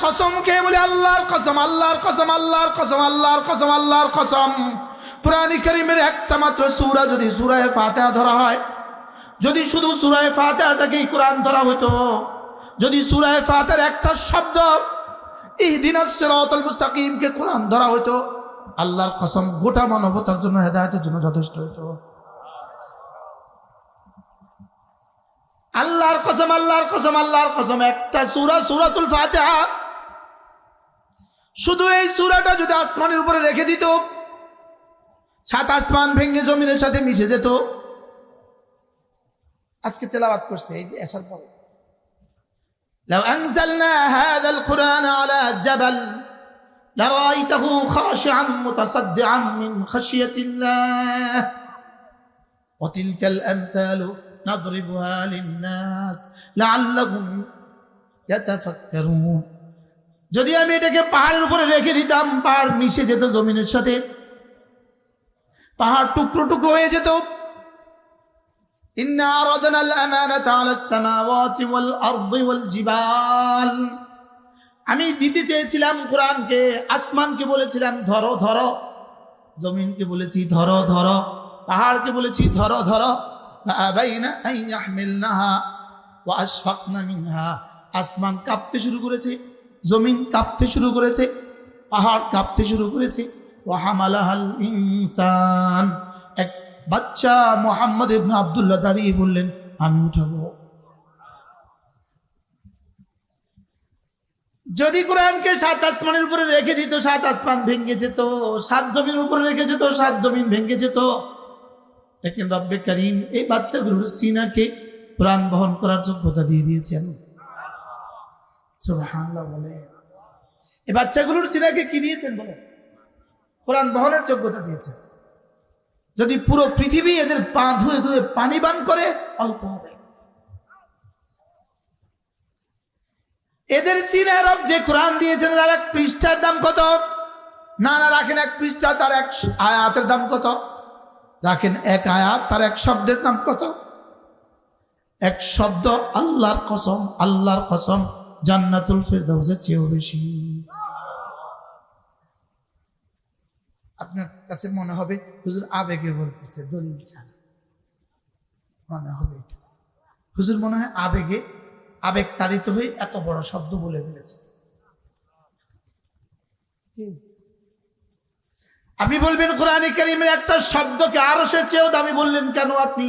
কসম খেয়ে বলি আল্লাহর কসম, আল্লাহর কসম, আল্লাহর কসম, আল্লাহর কসম, আল্লাহর কসম, কুরআন কারীমের একটা মাত্র সূরা যদি সূরা ফাতিহা ধরা হয়, যদি শুধু সূরা ফাতিহাটাকেই কোরআন ধরা হতো, যদি সূরা ফাতিহার একটা শব্দ ইহদিনাস সিরাতাল মুস্তাকিমকে কোরআন ধরা হতো, আল্লাহর কসম গোটা মানবতার জন্য হেদায়েতের জন্য যথেষ্ট হতো। আল্লাহর কসম, আল্লাহর কসম, আল্লাহর কসম, একটা সূরা সূরাতুল ফাতিহা, শুধু এই সূরাটা যদি আসমানের উপরে রেখে দিত, সাত আসমান ভেঙে জমিনের সাথে মিশে যেত। আজকে তেলাওয়াত করছে এই যে আসার পরে, লাউ আনজালনা হাযাল কুরআন আলা জাবাল লারাআইতাহু খাশিআন মুতাসাদ্দিআন মিন খাশিয়াতিল্লাহ ওয়া তিলকাল আমসালু নাদরিবুহা লিন-নাস লাআল্লাহুম ইয়াতাফাক্কারুন। যদি আমি এটাকে পাহাড়ের উপরে রেখে দিতাম, পাহাড় মিশে যেত জমিনের সাথে, পাহাড় টুকরো টুকরো হয়ে যেত। ইন্না আরাদনা আল-আমানাতা আলাস সামাওয়াতি ওয়াল আরদি ওয়াল জিবাল, আমি দিতে চেয়েছিলাম কোরআনকে, আসমানকে বলেছিলাম ধরো ধরো, জমিনকে বলেছি ধরো ধরো, পাহাড়কে বলেছি ধরো ধরো, ফাআবাইনা আন ইয়াহমিলনাহা ওয়া আশফাকনা মিনহা। আসমান কাঁপতে শুরু করেছে, জমিন কাঁপতে শুরু করেছে, পাহাড় কাঁপতে শুরু করেছে। ওয়া হামালাহাল ইনসান, এক বাচ্চা মুহাম্মদ ইবনে আব্দুল্লাহ দাঁড়িয়ে বললেন আমি উঠাবো। যদি কোরআনকে সাত আসমানের উপরে রেখে দিত, সাত আসমান ভেঙে যেত, সাত জমির উপরে রেখে যেত, সাত জমিন ভেঙে যেত। দেখেন রব্বে কারীম এই বাচ্চাগুলোর সিনাকে কোরআন বহন করার যোগ্যতা দিয়ে দিয়েছেন। সুবহানাল্লাহ বলে, এই বাচ্চাগুলোর সিনাকে কি দিয়েছেন বলে? কোরআন বহনের যোগ্যতা দিয়েছেন। যদি পুরো পৃথিবী এদের পা ধুয়ে ধুয়ে পানি পান করে অল্প হবে। এদের সিনায় রব যে কোরআন দিয়েছেন তার এক পৃষ্ঠার দাম কত? না না, রাখেন এক পৃষ্ঠা, তার এক আয়াতের দাম কত? রাখেন এক আয়াত, তার এক শব্দের দাম কত? এক শব্দ আল্লাহর কসম, আল্লাহর কসম জান্নাতুল ফিরদাউসের চেয়েও বেশি। আপনার কাছে মনে হবে হুজুর আবেগে বলতেছে, দলিল ছাড়া মনে হবে। হুজুর মনে হয় আবেগে, আবেগ তাড়িত হয়ে এত বড় শব্দ বলে ফেলেছে। আপনি বলবেন কোরআনে কারীমের একটা শব্দকে আরশের চেয়েও দামি বললেন কেন? আপনি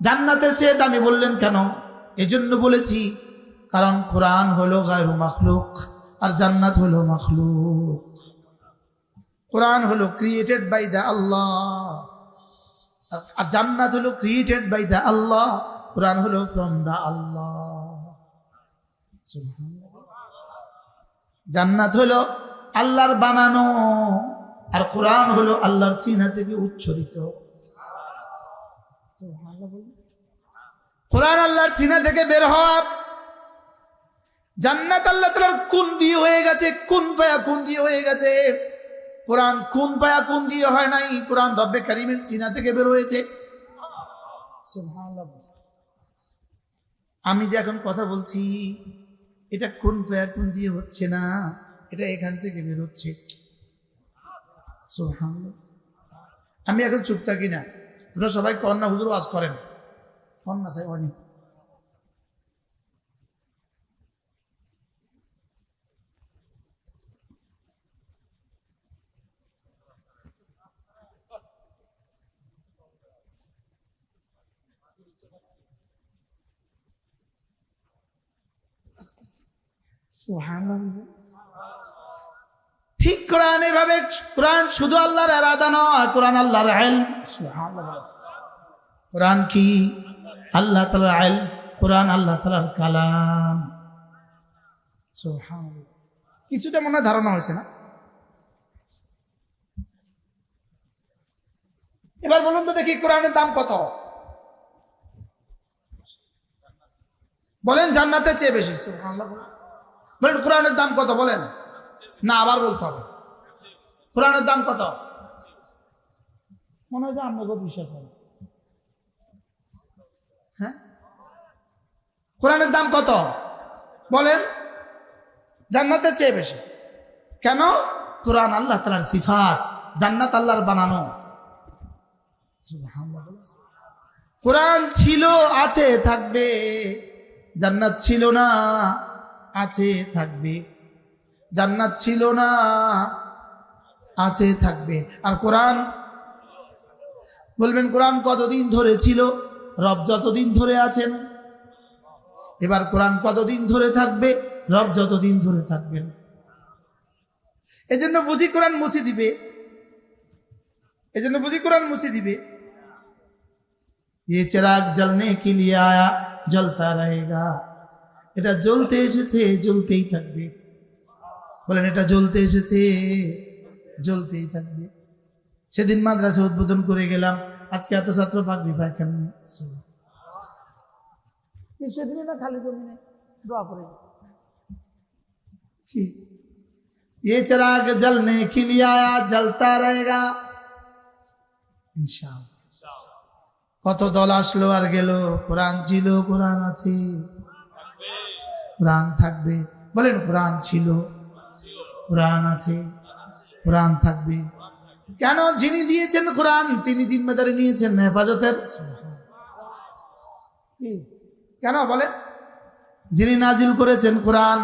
জান্নাতের চেয়ে দামি বললেন কেন? এজন্য বলেছি কারণ কোরআন হলো গায়রু মাখলুক আর জান্নাত হলো মাখলুক। কোরআন হলো ক্রিয়েটেড বাই দ্য আল্লাহ আর জান্নাত হলো ক্রিয়েটেড বাই দ্য আল্লাহ। কোরআন হলো ফ্রম দ্য আল্লাহ। জান্নাত হলো আল্লাহর বানানো আর কোরআন হলো আল্লাহর সিনা থেকে উচ্চারিত। কোরআন আল্লাহর সিনা থেকে বের হওয়া। জান্নাত আল্লাহ তাআলার কুন দিয়ে হয়ে গেছে, কুন ফায়াকুন দিয়ে হয়ে গেছে। কোরআন কুন ফায়াকুন দিয়ে হয় নাই, কোরআন রব্বে কারীমের সিনা থেকে বের হয়েছে। সুবহানাল্লাহ। আমি যে এখন কথা বলছি এটা কুন ফায়াকুন দিয়ে হচ্ছে না, এটা এখান থেকে বের হচ্ছে। সুবহানাল্লাহ। আমি এখন চুপ থাকি না, আপনারা সবাই কন্যা হুজুর ওয়াজ করেন, কন্যা চাই অনেক। ঠিক কোরআন এভাবে, কোরআন শুধু আল্লাহর ইরাদা নয়, কোরআন আল্লাহর ইলম। সুবহানাল্লাহ। কোরআন কি? আল্লাহ তাআলার ইলম। কোরআন আল্লাহ তাআলার কালাম। সুবহানাল্লাহ। কিছুটা মনে ধারণা হয়েছে না? এবার বলুন তো দেখি কোরআনের দাম কত? বলেন জান্নাতের চেয়ে বেশি। সুবহানাল্লাহ। বলেন কোরআনের দাম কত? বলেন না, আবার বলতে হবে। কোরআনের দাম কত? মনে হয় যে আপনাকে বিশ্বাস হয়। হ্যাঁ, কোরআনের দাম কত বলেন? জান্নাতের চেয়ে বেশি। কেন? কোরআন আল্লাহ তাআলার সিফাত, জান্নাত আল্লাহর বানানো। কোরআন ছিল, আছে, থাকবে। জান্নাত ছিল না, আছে, থাকবে। জান্নাত ছিল না, আছে, থাকবে। আর কোরআন বলবেন কোরআন কতদিন ধরে ছিল? রব যতদিন ধরে আছেন। এবার কোরআন কতদিন ধরে থাকবে? রব যতদিন ধরে থাকবেন। এজন্য বুঝি কোরআন মুছে দিবে, এজন্য বুঝি কোরআন মুছে দিবে। ये चिराग जलने के लिए आया जलता रहेगा। এটা জ্বলতে এসেছে, জ্বলতেই থাকবে। বলেন এটা জ্বলতে এসেছে, জ্বলতেই থাকবে। সেদিন মাদ্রাসা উদ্বোধন করে গেলাম, আজকে এত ছাত্র পাগড়ি পায় কেমন? সেদিনে না খালি জমিনে দোয়া করে কি ये चिराग जलने के लिए आया जलता रहेगा इंशाअल्लाह। কত দল আসলো আর গেল, কোরআন ছিল, কোরআন আছে, কোরআন থাকবে। বলেন কোরআন ছিল, কোরআন আছে, কোরআন থাকবে। কেন? যিনি দিয়েছেন কোরআন তিনি জিম্মেদারি নিয়েছেন হেফাজতের। কেন বলেন? যিনি নাজিল করেছেন কোরআন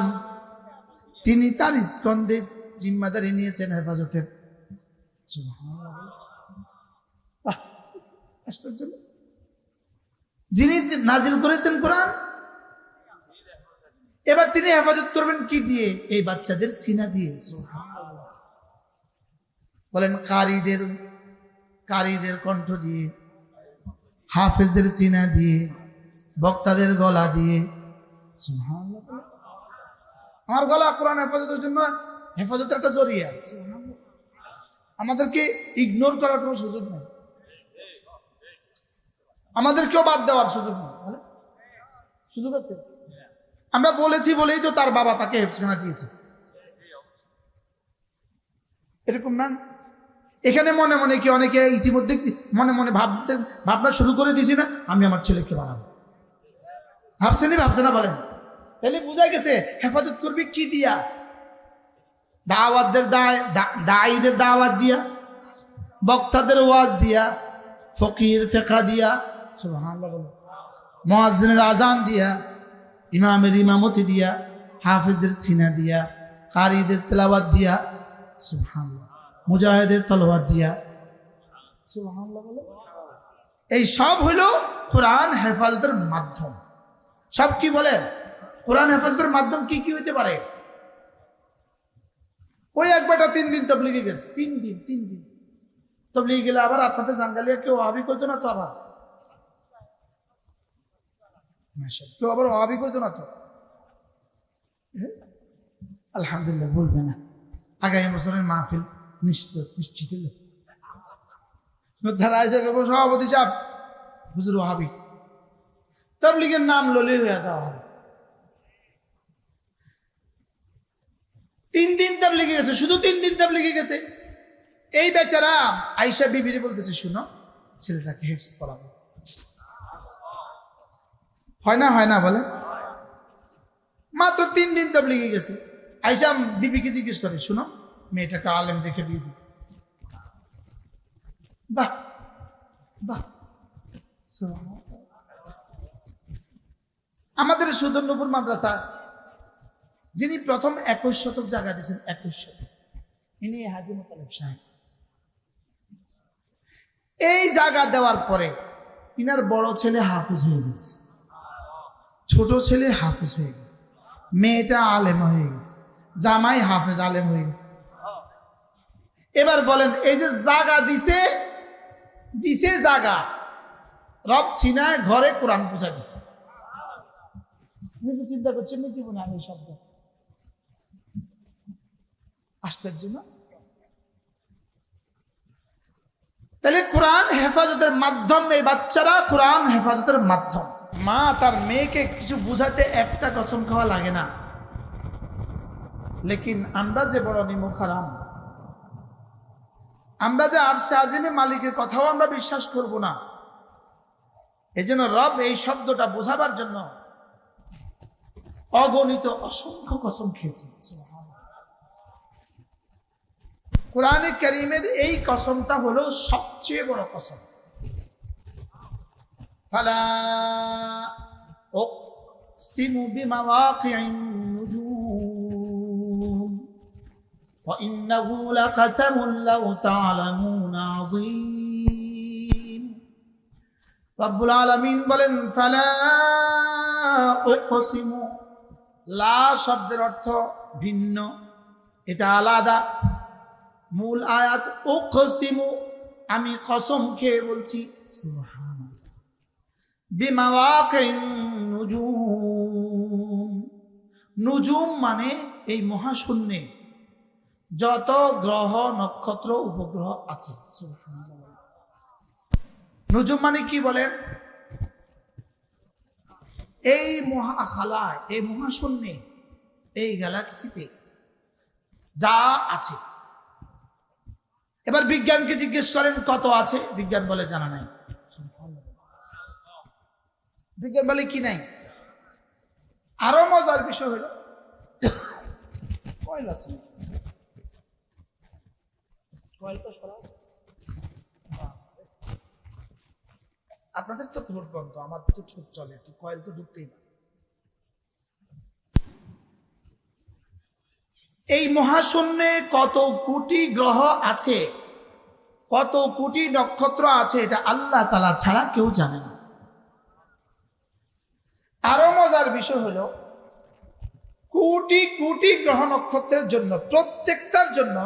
তিনি তার স্কন্ধে জিম্মেদারি নিয়েছেন হেফাজতের। যিনি নাজিল করেছেন কোরআন, এবার তিনি হেফাজত করবেন কি দিয়ে? এই বাচ্চাদের সিনা দিয়ে। বলেন কারীদের কণ্ঠ দিয়ে, হাফেজদের সিনা দিয়ে, বক্তাদের গলা দিয়ে। আমার গলা কোরআন হেফাজতের জন্য হেফাজতের একটা জরিয়া। আমাদেরকে ইগনোর করার কোনো সুযোগ নেই, আমাদেরকেও বাদ দেওয়ার সুযোগ নেই। সুযোগ আছে? আমরা বলেছি বলেই তো তার বাবা তাকে হেফজখানা দিয়েছে, এরকম না? এখানে মনে মনে কি অনেকে ইতিমধ্যে মনে মনে ভাবনা শুরু করে দিয়েছি না, আমি আমার ছেলেকে বানাবো। ভাবছে না? বলেন তাহলে বুঝাই গেছে হেফাজত করবি কি দিয়া? দায়ীদের দাওয়াত দিয়া, বক্তাদের ওয়াজ দিয়া, ফকির ফিকহ দিয়া, সুবহানাল্লাহ বলেন, মুয়াজ্জিনের আজান দিয়া, ইমামের ইমামতি দিয়া, হাফেজদের সিনা দিয়া, কারীদের তেলাওয়াত দিয়া, সুবহানাল্লাহ, মুজাহিদের তলোয়ার দিয়া, সুবহানাল্লাহ বলেন। এই সব হইল কোরআন হেফাজতের মাধ্যম। সব কি বলেন? কোরআন হেফাজতের মাধ্যম কি কি হইতে পারে? ওই একবারটা 3 দিন তবলিগে গেছে, 3 দিন তবলিগে গেলে আবার আপনাদের জাঙ্গালিয়া কেউ ওয়াহাবি কইতো না তো? আবার কেউ আবার ওয়াহাবি কইতো না তো? আলহামদুলিল্লাহ, বলবে না। আগামী বছরের মাহফিল নিশ্চিত সভাপতি সাহেব হুজুর ওয়াহাবি, তবলিগের নাম ললি হয়ে যাওয়া। 3 দিন তাবলিগে গেছে, শুধু 3 দিন তাবলিগে গেছে। এই বেচারা আয়েশা বিবিরে বলতেছে, শুনো ছেলেটাকে হিফজ করাবো। হয় না বলে? মাত্র 3 দিন তাবলিগে গেছে। আয়েশা বিবিকে জিজ্ঞেস করে, শুনো মেয়েটাকে আলেম দেখে দিয়ে দিই। বাহ, আমাদের সুদর্ণপুর মাদ্রাসা যিনি প্রথম 21 শতক জায়গা দিয়েছেন, 21 শতক, ইনি হাজী মোতালেব সাহেব। এই জায়গা দেওয়ার পরে ইনার বড় ছেলে হাফেজ হয়ে গেছে, ছোট ছেলে হাফেজ হয়ে গেছে, মেয়েটা আলেম হয়ে গেছে, জামাই হাফেজ আলেম হয়ে গেছে। এবার বলেন এই যে জায়গা দিছে জায়গা, রব সিনায় ঘরে কোরআন পৌঁছা দিছে। নিজে চিন্তা করছেন নি জীবনে আমি শব্দ আশ্চর্য না? তাহলে কোরআন হেফাজতের মাধ্যম, এই বাচ্চারা কোরআন হেফাজতের মাধ্যম। মা তার মেয়েকে কিছু বুঝাতে একটা কসম খাওয়া লাগে না, লেকিন আমরা যে বড় নিমুখ হারাম, আমরা যে আরশে আজিমে মালিকের কথাও আমরা বিশ্বাস করব না। এই জন্য রব এই শব্দটা বোঝাবার জন্য অগণিত অসংখ্য কসম খেয়েছেন। কোরআনে কারীমের এই কসমটা হলো সবচেয়ে বড় কসম। ফালা উকসিমু বিমাওয়াকিন নুজুম ওয়া ইন্নাহু লাকাসামুন লাউ তা'লামুনা আযীম। রব্বুল আলামিন বলেন ফালা উকসিমু, লা শব্দের অর্থ ভিন্ন, এটা আলাদা। মূল আয়াত উকসিমু, আমি কসম খেয়ে বলছি। সুবহানাল্লাহ। বিমাওয়াকিন নুজুম, নুজুম মানে এই মহাশূন্যে যত গ্রহ নক্ষত্র উপগ্রহ আছে। সুবহানাল্লাহ। নুজুম মানে কি বলেন? এই মহাখালায়, এই মহাশূন্যে, এই গ্যালাক্সিতে যা আছে। এবার বিজ্ঞানকে জিজ্ঞেস করেন কত আছে, বিজ্ঞান বলে জানা নাই। বিজ্ঞান বলে কি নাই। আরো মজার বিষয় হলো কয়েল আছে, কয়েল তো সরাও। আপনাদের তো ঠোঁট বন্ধ, আমার তো ঠোঁট চলে, তো কয়েল তো ঢুকতেই না। এই মহাশূন্যে কত কোটি গ্রহ আছে, কত কোটি নক্ষত্র আছে, এটা আল্লাহ তাআলা ছাড়া কেউ জানে না। আরো মজার বিষয় হলো কোটি কোটি গ্রহ নক্ষত্রের জন্য, প্রত্যেকটার জন্য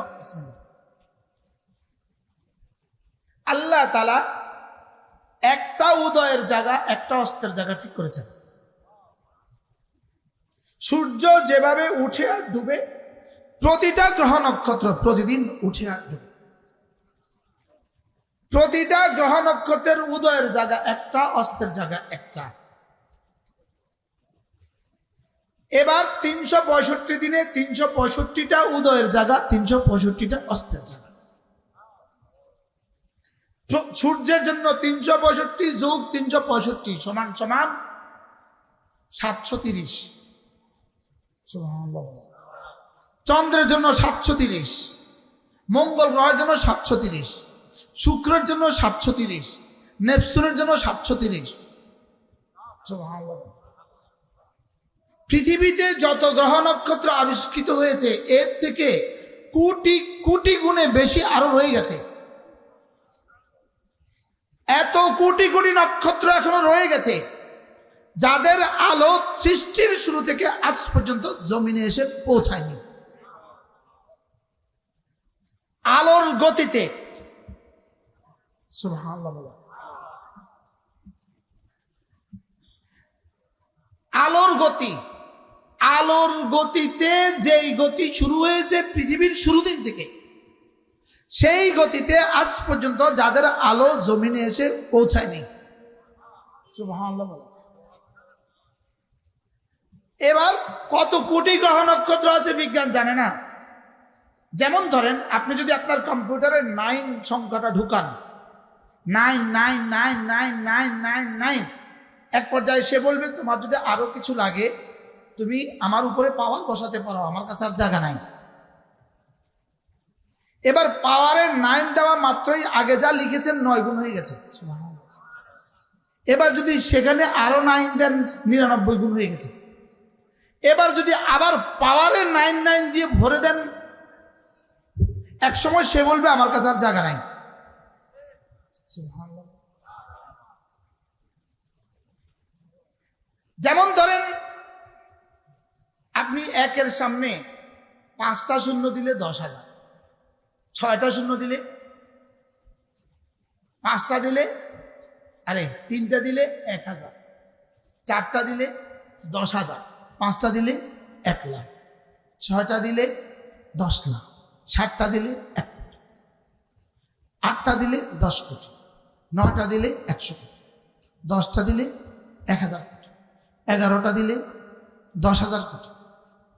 আল্লাহ তাআলা একটা উদয়ের জায়গা, একটা অস্তের জায়গা ঠিক করেছেন। সূর্য যেভাবে উঠে আর ডুবে, প্রতিটা গ্রহ নক্ষত্র প্রতিদিন উঠে আর ডুবে। প্রতিটা গ্রহ নক্ষত্রের উদয়ের জায়গা একটা, অস্তের জায়গা একটা। এবার 365 দিনে 365টা উদয়ের জায়গা, 365টা অস্তের জায়গা। সূর্যের জন্য 365 যোগ 365 সমান সমান 730। চন্দ্রের জন্য 730, মঙ্গল গ্রহের জন্য 730, শুক্রের জন্য 730, নেপচুনের জন্য 730। পৃথিবীতে যত গ্রহ নক্ষত্র আবিষ্কৃত হয়েছে এর থেকে কোটি কোটি গুণে বেশি আরো রয়ে গেছে। এত কোটি কোটি নক্ষত্র এখনো রয়ে গেছে যাদের আলো সৃষ্টির শুরু থেকে আজ পর্যন্ত জমিনে এসে পৌঁছায়নি। আলোর গতিতে, সুবহানাল্লাহ, আলোর গতি, আলোর গতিতে যেই গতি শুরু হয়েছে পৃথিবীর শুরু দিন থেকে, সেই গতিতে আজ পর্যন্ত যাদের আলো জমিনে এসে পৌঁছায়নি। সুবহানাল্লাহ। এবার কত কোটি গ্রহ নক্ষত্র আছে বিজ্ঞান জানে না। যেমন ধরেন আপনি যদি আপনার কম্পিউটারে 9 সংখ্যাটা ঢুকান, 9999999, এক পর্যায়ে সে বলবে তোমার যদি আরো কিছু লাগে তুমি আমার উপরে পাওয়ার বসাতে পারো, আমার কাছে আর জায়গা নাই। এবার পাওয়ারের 9 দেওয়া মাত্রই আগে যা লিখেছেন 9 গুণ হয়ে গেছে। এবার যদি সেখানে আরো 9 দেন 99 গুণ হয়ে গেছে। এবার যদি আবার পাওয়ারের 99 দিয়ে ভরে দেন, এক সময় সে বলবে আমার কাছে আর জায়গা নাই। যেমন ধরেন আপনি 1-এর সামনে 5টা শূন্য দিলে 10,000, 6টা শূন্য দিলে, 5টা দিলে, 3টা দিলে 1,000, 4টা দিলে 10,000, 5টা দিলে 1 লাখ, 6টা দিলে 10 লাখ, 7টা দিলে 1 কোটি, 8টা দিলে 10 কোটি, 9টা দিলে 100 কোটি, 10টা দিলে 1,000 কোটি, 11টা দিলে 10,000 কোটি,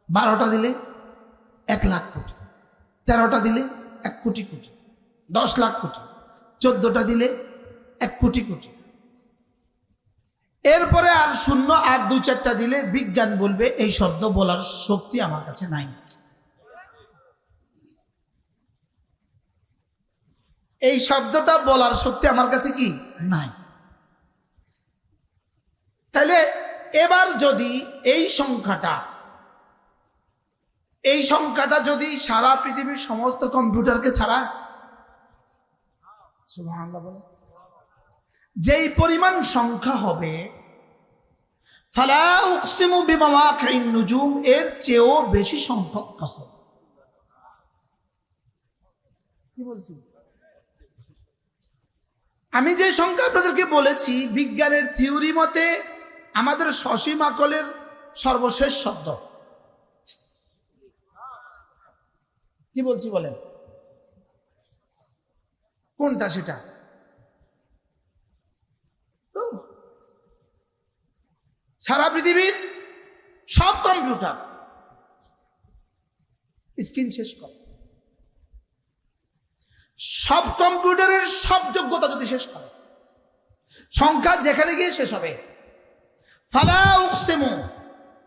12টা দিলে 1 লাখ কোটি, 13টা দিলে 1 কোটি কোটি, 10 লাখ কোটি, 14টা দিলে 1 কোটি কোটি, এরপরে আর শূন্য আর 2-4টা দিলে বিজ্ঞান বলবে এই শব্দ বলার শক্তি আমার কাছে নাই। এই শব্দটা বলার শক্তি আমার কাছে কি নাই। তাহলে এবার যদি এই সংখ্যাটা যদি সারা পৃথিবীর সমস্ত কম্পিউটারকে ছাড়া, সুবহানাল্লাহ বলে, যেই পরিমাণ সংখ্যা হবে, ফালা উকসিমু বিমাওয়াকিন নুজুম, এর চেয়েও বেশি সংখ্যক কসম। কি বলছি? আমি যে সংখ্যা আপনাদেরকে বলেছি বিজ্ঞানের থিওরি মতে আমাদের সসীম আকলের সর্বশেষ শব্দ। কি বলছি বলেন, কোনটা সেটা? সারা পৃথিবীর সব কম্পিউটার স্ক্রিন শেষ কর, সব কম্পিউটারের সব যোগ্যতা যদি শেষ করে, সংখ্যা যেখানে গিয়ে শেষ হবে, ফালা উকসিমু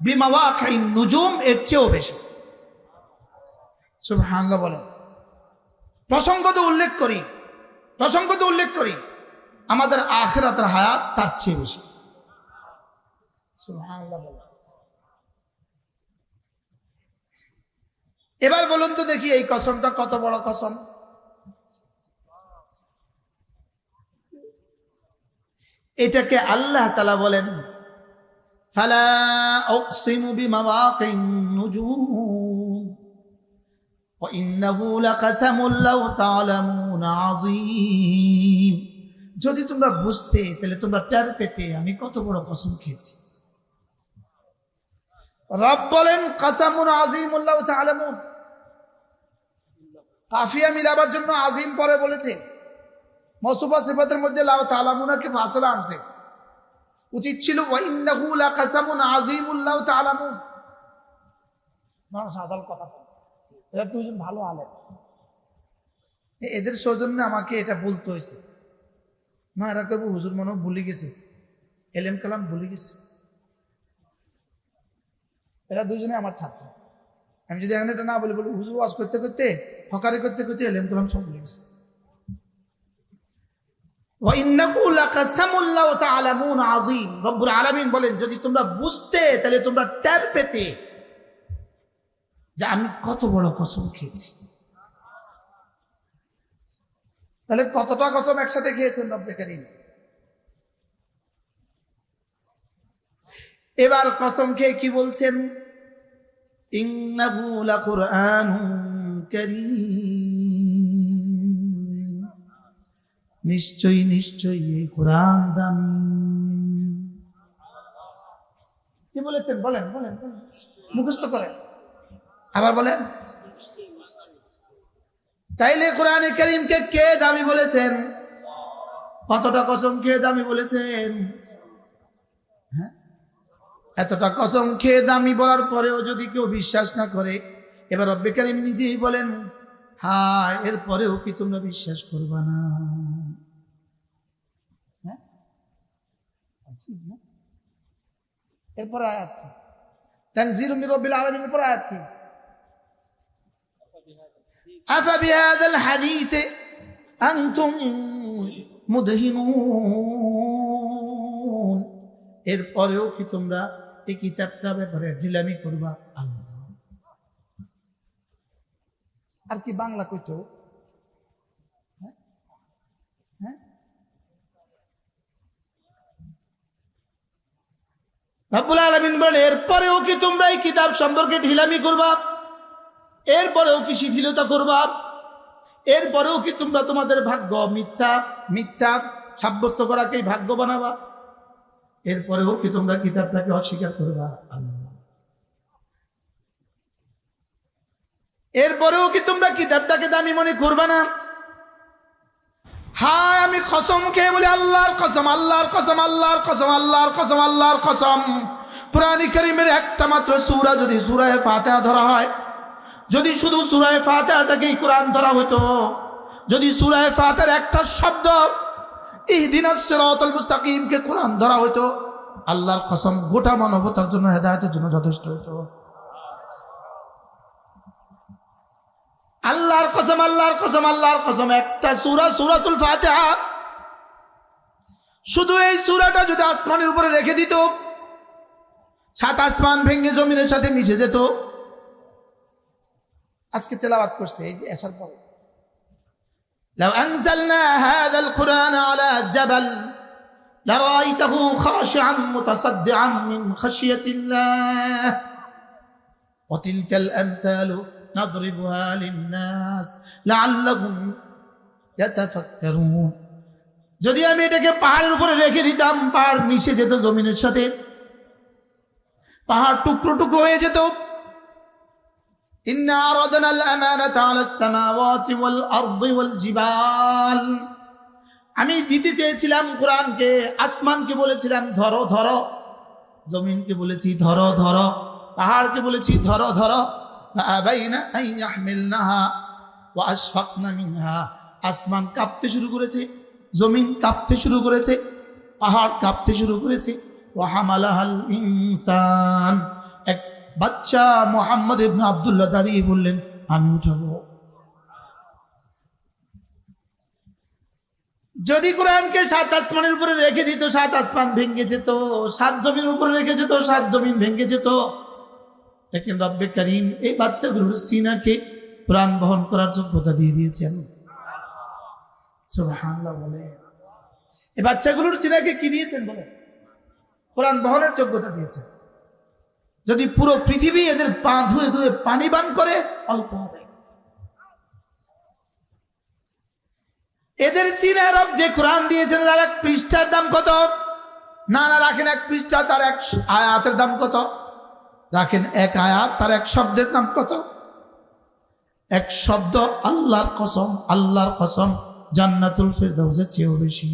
বিমাওয়াকিন নুজুম, এর চেয়েও বেশি। সুবহানাল্লাহ বলেন। প্রসঙ্গত উল্লেখ করি আমাদের আখিরাতের হায়াত তার চেয়ে বেশি। সুবহানাল্লাহ বলেন। এবার বলুন তো দেখি এই কসমটা কত বড় কসম। এটাকে আল্লাহ তাআলা বলেন ফালা উকসিমু বিমাওয়াকিন নুজুম ওয়া ইন্নাহু লাকাসামুন লাউ তা'লামুনা আযীম। যদি তোমরা বুঝতে তাহলে তোমরা টের পেতে আমি কত বড় কসম খেয়েছি। রব বলেন কাসামুন আযীমুন লাউ তা'লামুন, কাফিয়া মিলাবার জন্য আযীম পরে বলেছে, মওসুফা সিফাতের মধ্যে লাউ তা'লামুনাকে ফাসলা আনছে। উচিত ছিল ওয়া ইন্নাহু লাকাসামুন আযীমুন লাউ তা'লামুন। না সাধারণ কথা, এরা দুজন ভালো আলেম, এদের সৌজন্যে আমাকে এটা বলতে হয়েছে। না এরা কেউ হুজুর মনে ভুলে গেছে, এলেম কালাম ভুলে গেছে। এরা দুজনে আমার ছাত্র। আমি যদি এখানে এটা না বলি হুজুর ওয়াজ করতে করতে হকারি করতে করতে এলেম কালাম সব ভুলে গেছে। রব্বুল আলামিন বলেন যদি তোমরা বুঝতে তাহলে তোমরা টের পেতে যে আমি কত বড় কসম খেয়েছি। তাহলে কতটা কসম একসাথে খেয়েছেন রব্বে কারীম। এবার কসম খেয়ে কি বলছেন, ইন্নাহু লাকুরআনুন কারীম, নিশ্চয়ই এই কোরআন দামি। কি বলেছেন বলেন মুখস্থ করেন, আবার বলেন। তাইলে কোরআনে কারীমকে কে দামি বলেছেন? কতটা কসম খেয়ে দামি বলেছেন? হ্যাঁ, এতটা কসম খেয়ে দামি বলার পরেও যদি কেউ বিশ্বাস না করে, এবার রব্বে কারীম নিজেই বলেন হ্যাঁ এরপরেও কি তোমরা বিশ্বাস করবা না? হ্যাঁ, এরপর আয়াত কি? তানজিলুম মির রাব্বিল আলামিনের পর আয়াত কি? আফাবিহাযাল হাদীসি আনতুম মুদহিনুন, এরপরেও কি তোমরা এই কিতাবটা ব্যাপারে ঢিলামি করবা? আল্লাহ আর কি বাংলা কইতো? হ্যাঁ, রব্বুল আলামিন বলেন এরপরেও কি তোমরা এই কিতাব সম্পর্কে ঢিলামি করবা? এরপরেও কি শিথিলতা করবা? এরপরেও কি তোমরা তোমাদের ভাগ্য মিথ্যা সাব্যস্ত করাকেই ভাগ্য বানাবা? এরপরেও কি তোমরা কিতাবটাকে অস্বীকার করবা? আল্লাহ, এরপরেও কি তোমরা কিতাবটাকে দামি মনে করবা না? হায় আমি কসম খেয়ে বলি আল্লাহর কসম, আল্লাহর কসম, আল্লাহর কসম, আল্লাহর কসম, আল্লাহর কসম, কুরআন কারীমের একটা মাত্র সূরা যদি সূরা ফাতিহা ধরা হয়, যদি শুধু সূরা ফাতিহাটাকেই কোরআন ধরা হতো, যদি সূরা ফাতিহার একটা শব্দ ইহদিনাস সিরাতাল মুস্তাকিমকে কোরআন ধরা হতো, আল্লাহর কসম গোটা মানবতার জন্য হেদায়েতের জন্য যথেষ্ট হতো। আল্লাহর কসম, আল্লাহর কসম, আল্লাহর কসম, একটা সূরা সূরাতুল ফাতিহা, শুধু এই সূরাটা যদি আসমানের উপরে রেখে দিত, সাত আসমান ভেঙে জমিনের সাথে মিশে যেত। আজকে তেলাওয়াত করছে এই যে আসার পর, লাউ আনজালনা হাযাল কুরআন আলা জাবাল লারাআইতাহু খাশিআন মুতাসাদ্দিআন মিন খাশিয়াতিল্লাহ ওয়া তিলকাল আমসালু নাদরিবুহা লিন-নাস লাআল্লাহুম ইয়াতাফাক্কারুন। যদি আমি এটাকে পাহাড়ের উপরে রেখে দিতাম, পাহাড় মিশে যেত জমিনের সাথে, পাহাড় টুকরো টুকরো হয়ে যেত। ইন্না আরাদনা আল-আমানাতা আলাস সামাওয়াতি ওয়াল আরদি ওয়াল জিবাল। আমি দিতে চেয়েছিলাম কোরআনকে, আসমানকে বলেছিলাম ধরো ধরো, জমিনকে বলেছি ধরো ধরো, পাহাড়কে বলেছি ধরো ধরো। ফাআবাইনা আন ইয়াহমিলনাহা ওয়া আশফাকনা মিনহা। আসমান কাঁপতে শুরু করেছে, জমিন কাঁপতে শুরু করেছে, পাহাড় কাঁপতে শুরু করেছে। ওয়া হামালাহাল ইনসান। এক বাচ্চা মুহাম্মদ ইবনে আব্দুল্লাহ দাঁড়িয়ে বললেন, আমি উঠাবো। যদি কোরআনকে সাত আসমানের উপরে রেখে দিত, সাত আসমান ভেঙে যেত, সাত জমির উপরে রেখে যেত, সাত জমিন ভেঙে যেত। লেকিন রব্বে করিম এই বাচ্চাগুলোর সিনাকে প্রাণ বহন করার যোগ্যতা দিয়ে দিয়েছেন। সুবহানাল্লাহ বলে, এই বাচ্চাগুলোর সিনাকে কি দিয়েছেন বলে? কোরআন বহনের যোগ্যতা দিয়েছেন। যদি পুরো পৃথিবী এদের পা ধুয়ে ধুয়ে পানি পান করে, অল্প হবে। এদের সিনায় রব যে কোরআন দিয়েছেন, তার এক পৃষ্ঠার দাম কত? না না, রাখেন এক পৃষ্ঠা, তার এক আয়াতের দাম কত? রাখেন এক আয়াত, তার এক শব্দের দাম কত? এক শব্দ আল্লাহর কসম, আল্লাহর কসম জান্নাতুল ফিরদাউসের চেয়েও বেশি।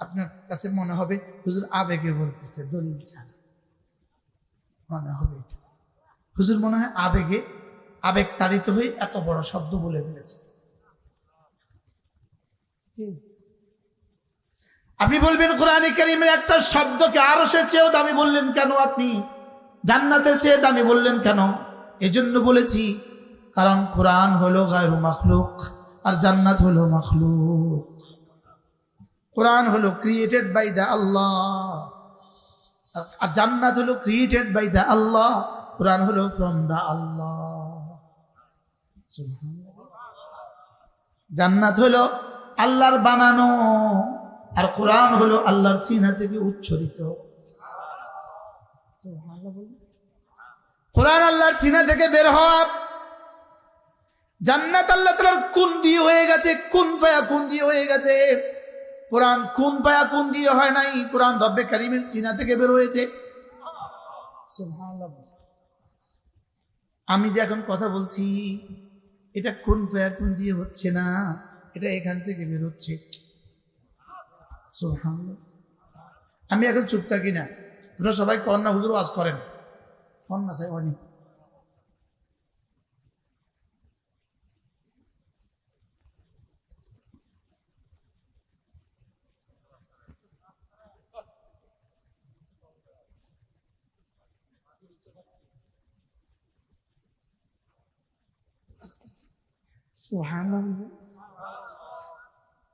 আপনার কাছে মনে হবে হুজুর আবেগে বলতেছে, দলিল ছাড়া মনে হবে। হুজুর মনে হয় আবেগে, আবেগ তাড়িত হয়ে এত বড় শব্দ বলে ফেলেছে। আপনি বলবেন কোরআনে কারীমের একটা শব্দকে আরশের চেয়েও দামি বললেন কেন? আপনি জান্নাতের চেয়ে দামি বললেন কেন? এজন্য বলেছি, কারণ কোরআন হলো গায়রু মাখলুক আর জান্নাত হলো মাখলুক। কোরআন হলো ক্রিয়েটেড বাই দ্য আল্লাহ আর জান্নাত হলো ক্রিয়েটেড বাই দ্য আল্লাহ। কোরআন হলো ফ্রম দ্য আল্লাহ। জান্নাত হলো আল্লাহর বানানো আর কোরআন হলো আল্লাহর সিনা থেকে উচ্চারিত। কোরআন আল্লাহর সিনা থেকে বের হওয়া। জান্নাত আল্লাহ তাআলার কুন দিয়ে হয়ে গেছে, কুন ফায়াকুন দিয়ে হয়ে গেছে। কোরআন কুন ফায়াকুন দিয়ে হয় নাই, কোরআন রব্বে কারীমের সিনা থেকে বের হয়েছে। সুবহানাল্লাহ। আমি যে এখন কথা বলছি, এটা কুন ফায়াকুন দিয়ে হচ্ছে না, এটা এখান থেকে বের হচ্ছে। সুবহানাল্লাহ। আমি এখন চুপ থাকি না, আপনারা সবাই কন্যা হুজুর ওয়াজ করেন, কন্যা চাই অনেক।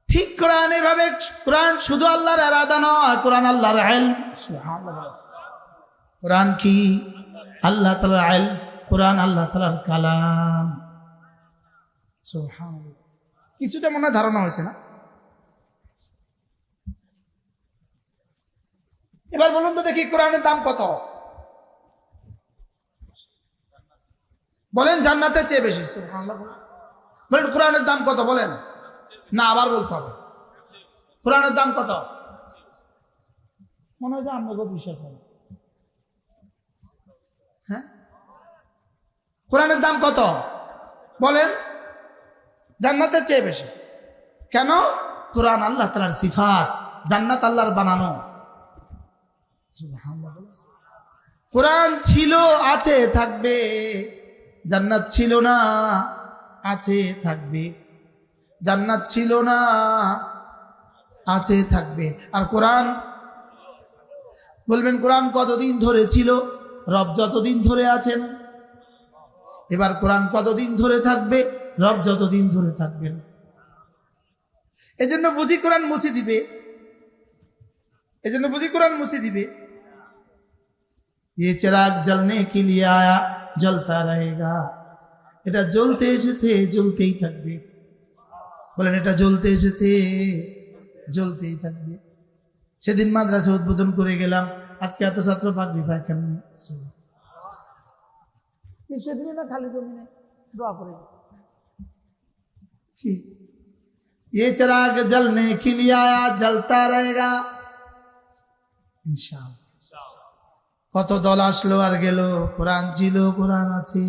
ঠিক কোরআন এভাবে, কোরআন শুধু আল্লাহর ইরাদা নয়, কোরআন আল্লাহর ইলম। সুবহানাল্লাহ। কোরআন কি? আল্লাহ তাআলার ইলম। কোরআন আল্লাহ তাআলার কালাম। সুবহানাল্লাহ। কিছুটা মনে ধারণা হয়েছে না? এবার বলুন তো দেখি কোরআনের দাম কত? বলেন জান্নাতের চেয়ে বেশি। সুবহানাল্লাহ। বলেন কোরআনের দাম কত? বলেন না, আবার বলতে হবে। কোরআনের দাম কত? মনে হয় যে আপনাকে বিশ্বাস হয়। হ্যাঁ, কোরআনের দাম কত বলেন? জান্নাতের চেয়ে বেশি। কেন? কোরআন আল্লাহ তাআলার সিফাত, জান্নাত আল্লাহর বানানো। কোরআন ছিল, আছে, থাকবে। জান্নাত ছিল না, আছে, থাকবে। জান্নাত ছিল না, আছে, থাকবে। আর কোরআন বলবেন কোরআন কতদিন ধরে ছিল? রব যতদিন ধরে আছেন। এবার কোরআন কতদিন ধরে থাকবে? রব যতদিন ধরে থাকবেন। এজন্য বুঝি কোরআন মুছে দিবে, এজন্য বুঝি কোরআন মুছে দিবে। ये चिराग जलने के लिए आया जलता रहेगा। এটা জ্বলতে এসেছে, জ্বলতেই থাকবে। বলেন এটা জ্বলতে এসেছে, জ্বলতেই থাকবে। সেদিন মাদ্রাসা উদ্বোধন করে গেলাম, আজকে এত ছাত্র পাকবি ভাই কেমনি? সেদিন না খালি জমিনে দোয়া করে কি ये चिराग जलने के लिए आया जलता रहेगा इंशाअल्लाह। কত দল আসলো আর গেল, কোরআন ছিল, কোরআন আছে,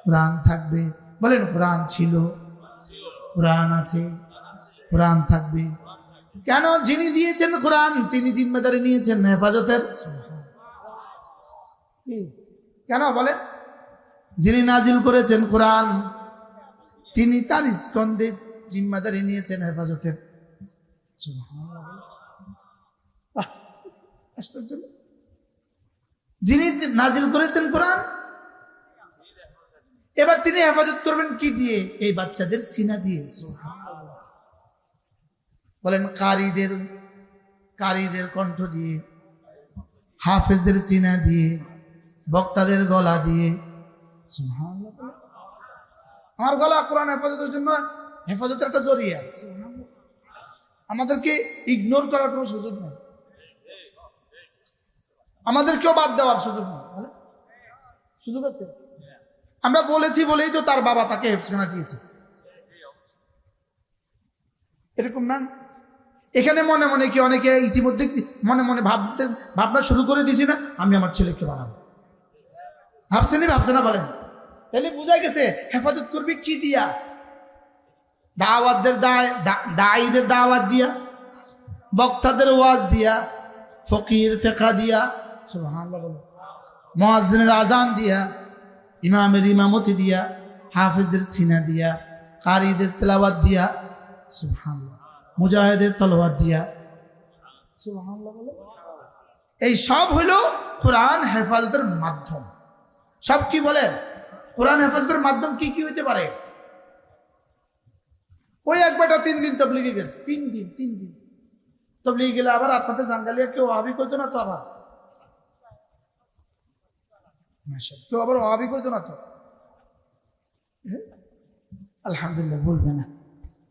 কোরআন থাকবে। বলেন কোরআন ছিল, কোরআন আছে, কোরআন থাকবে। কেন? যিনি দিয়েছেন কোরআন তিনি জিম্মেদারি নিয়েছেন হেফাজতের। কেন বলেন? যিনি নাজিল করেছেন কোরআন তিনি তার স্কন্ধে জিম্মেদারি নিয়েছেন হেফাজতের। যিনি নাজিল করেছেন কোরআন, এবার তিনি হেফাজত করবেন কি দিয়ে? এই বাচ্চাদের সিনা দিয়ে। বলেন কারীদের কণ্ঠ দিয়ে, হাফেজদের সিনা দিয়ে, বক্তাদের গলা দিয়ে। আমার গলা কোরআন হেফাজতের জন্য হেফাজতের একটা জরিয়া। আমাদেরকে ইগনোর করার কোনো সুযোগ নেই, আমাদেরকেও বাদ দেওয়ার সুযোগ নেই। সুযোগ আছে? আমরা বলেছি বলেই তো তার বাবা তাকে হেফজখানা দিয়েছে, এরকম না? এখানে মনে মনে কি অনেকে ইতিমধ্যে মনে মনে ভাবনা শুরু করে দিয়েছি না, আমি আমার ছেলেকে বানাবো। ভাবছে না? বলেন তাহলে বুঝাই গেছে হেফাজত করবি কি দিয়া? দায়ীদের দাওয়াত দিয়া, বক্তাদের ওয়াজ দিয়া, ফকির ফিকহ দিয়া, সুবহানাল্লাহ, মুয়াজ্জিনের আজান দিয়া, ইমামের ইমামতি দিয়া, হাফেজদের সিনা দিয়া, কারীদের তেলাওয়াত দিয়া, সুবহানাল্লাহ, মুজাহিদের তলোয়ার দিয়া, সুবহানাল্লাহ। এই সব হইল কোরআন হেফাজতের মাধ্যম। সব কি বলেন? কোরআন হেফাজতের মাধ্যম কি কি হইতে পারে? ওই একবারটা 3 দিন তাবলীগে গেছে, 3 দিন তাবলীগে গেলে আবার আপনাদের জাঙ্গালিয়া কেউ ওয়াহাবি কইতো না তো, আবার কেউ আবার ওয়াহাবি কইতো না তো। আলহামদুলিল্লাহ, বলবে না।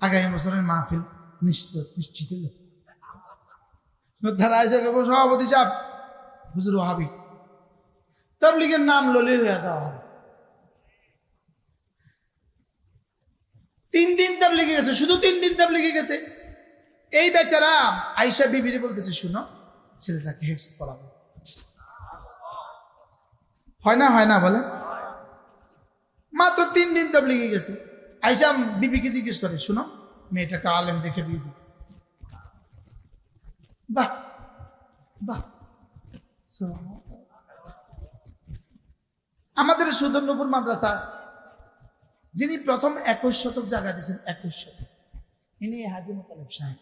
আগামী বছরের মাহফিল নিশ্চিত ধারা এসে সভাপতি সাহেব হুজুর ওয়াহাবি, তাবলীগের নাম ললি হয়ে যাওয়া হবে। 3 দিন তাবলীগে গেছে, শুধু 3 দিন তাবলীগে গেছে। এই বেচারা আয়েশা বিবিরে বলতেছে, শুনো ছেলেটাকে হিফজ পড়াবো। হয় না বলে? মাত্র 3 দিন তাবলীগে গেছে। আয়েশা বিবিকে জিজ্ঞেস করে, শুনো মেয়েটাকে আলেম দেখে দিয়ে দিই। বাহ বাহ। আমাদের সুদর্ণপুর মাদ্রাসা যিনি প্রথম 21 শতক জায়গা দিয়েছেন, 21 শতক, ইনি হাজী মোতালেব সাহেব।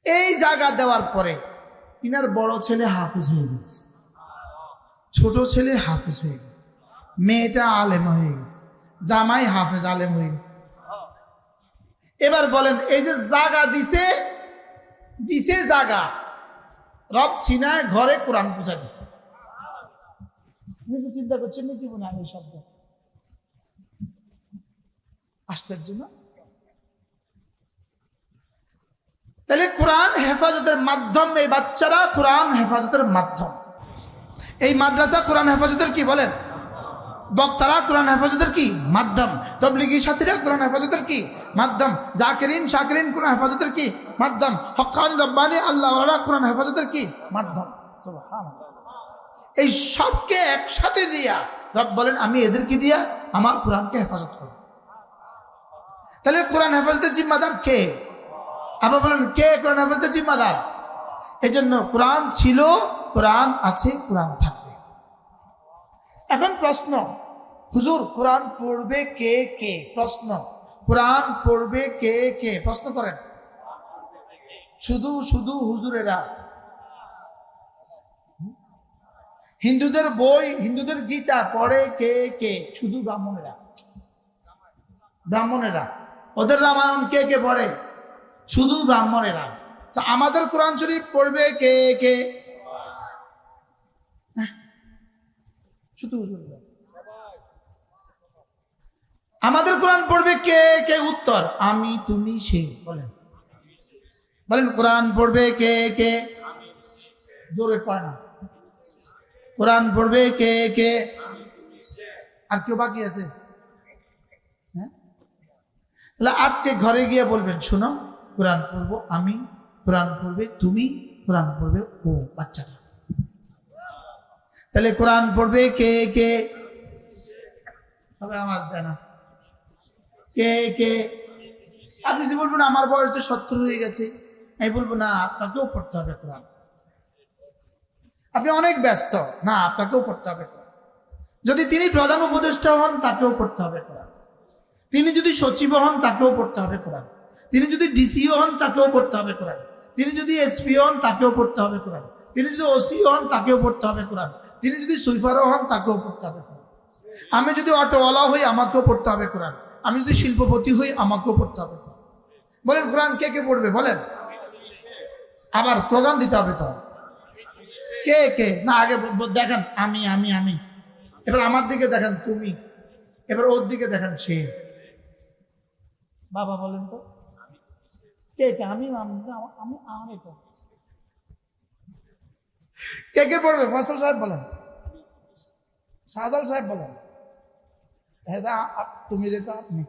এই জায়গা দেওয়ার পরে ইনার বড় ছেলে হাফেজ হয়ে গেছে, ছোট ছেলে হাফেজ হয়ে গেছে, মেয়েটা আলেম হয়ে গেছে, জামাই হাফেজ আলেম হয়ে গেছে। এবার বলেন এই যে জায়গা দিছে জায়গা, রব সিনায় ঘরে কোরআন পৌঁছা দিছে। নিজে চিন্তা করছেন নি জীবনে আমি শব্দ আশ্চর্য না? তাহলে কোরআন হেফাজতের মাধ্যম, এই বাচ্চারা কোরআন হেফাজতের মাধ্যম। এই মাদ্রাসা কোরআন হেফাজতের কি বলেন? বক্তারা কোরআন হেফাজতের কি মাধ্যম, তাবলীগী সাথীরা কোরআন হেফাজতের কি মাধ্যম, জাকিরিন শাকিরিন কোরআন হেফাজতের কি মাধ্যম, হক্কানি রব্বানি আল্লাহওয়ালা কোরআন হেফাজতের কি মাধ্যম। সুবহানাল্লাহ। এই সবকে একসাথে দিয়া রব বলেন আমি এদেরকে দিয়া আমার কোরআনকে হেফাজত করব। তাহলে কোরআন হেফাজতের জিম্মাদার কে? আবার বলেন কে কোরআন হেফাজতের জিম্মাদার? এই জন্য কোরআন ছিল, কোরআন আছে, কোরআন থাকবে। এখন প্রশ্ন, হুজুর কোরআন পড়বে কে কে? প্রশ্ন, কোরআন পড়বে কে কে? প্রশ্ন করেন। শুধু শুধু হুজুরেরা? হিন্দুদের বই, হিন্দুদের গীতা পড়ে কে কে? শুধু ব্রাহ্মণেরা। ব্রাহ্মণেরা। ওদের রামায়ণ কে কে পড়ে? শুধু ব্রাহ্মণেরা। তো আমাদের কোরআন শরীফ পড়বে কে কে? শুধু হুজুরেরা। আমাদের কোরআন পড়বে কে কে? উত্তর আমি, তুমি, সে। বলেন বলেন, কোরআন পড়বে কে কে? জোরে পায় না। কোরআন পড়বে কে কে? আর কেউ বাকি আছে? হ্যাঁ, তাহলে আজকে ঘরে গিয়ে বলবেন, শোনো, কোরআন পড়বো আমি, কোরআন পড়বে তুমি, কোরআন পড়বে ও বাচ্চারা। তাহলে কোরআন পড়বে কে কে? হবে আমার দেয় না কে কে? আপনি যে বলবেন আমার বয়স তো 70 হয়ে গেছে, আমি বলবো না, আপনাকেও পড়তে হবে কোরআন। আপনি অনেক ব্যস্ত, না, আপনাকেও পড়তে হবে কোরআন। যদি তিনি প্রধান উপদেষ্টা হন, তাকেও পড়তে হবে কোরআন। তিনি যদি সচিব হন, তাকেও পড়তে হবে কোরআন। তিনি যদি ডিসিও হন, তাকেও পড়তে হবে কোরআন। তিনি যদি এসপি হন, তাকেও পড়তে হবে কোরআন। তিনি যদি ওসি হন, তাকেও পড়তে হবে কোরআন। তিনি যদি সুইফারও হন, তাকেও পড়তে হবে কোরআন। আমি যদি অটোওয়ালা হই, আমাকেও পড়তে হবে কোরআন। আমি যদি শিল্পপতি হই, আমাকেও পড়তে হবে। বলেন কোরআন কে কে পড়বে? বলেন। আবার স্লোগান দিতে হবে তো, কে কে? না, আগে দেখেন আমি আমি আমি, এবার আমার দিকে দেখেন তুমি, এবার ওর দিকে দেখেন সে। বাবা বলেন তো কে কে? আমি আমি আমি কে কে পড়বে? ফয়সাল সাহেব বলেন, শাহজাল সাহেব বলেন, তুমি দেখো আপনি।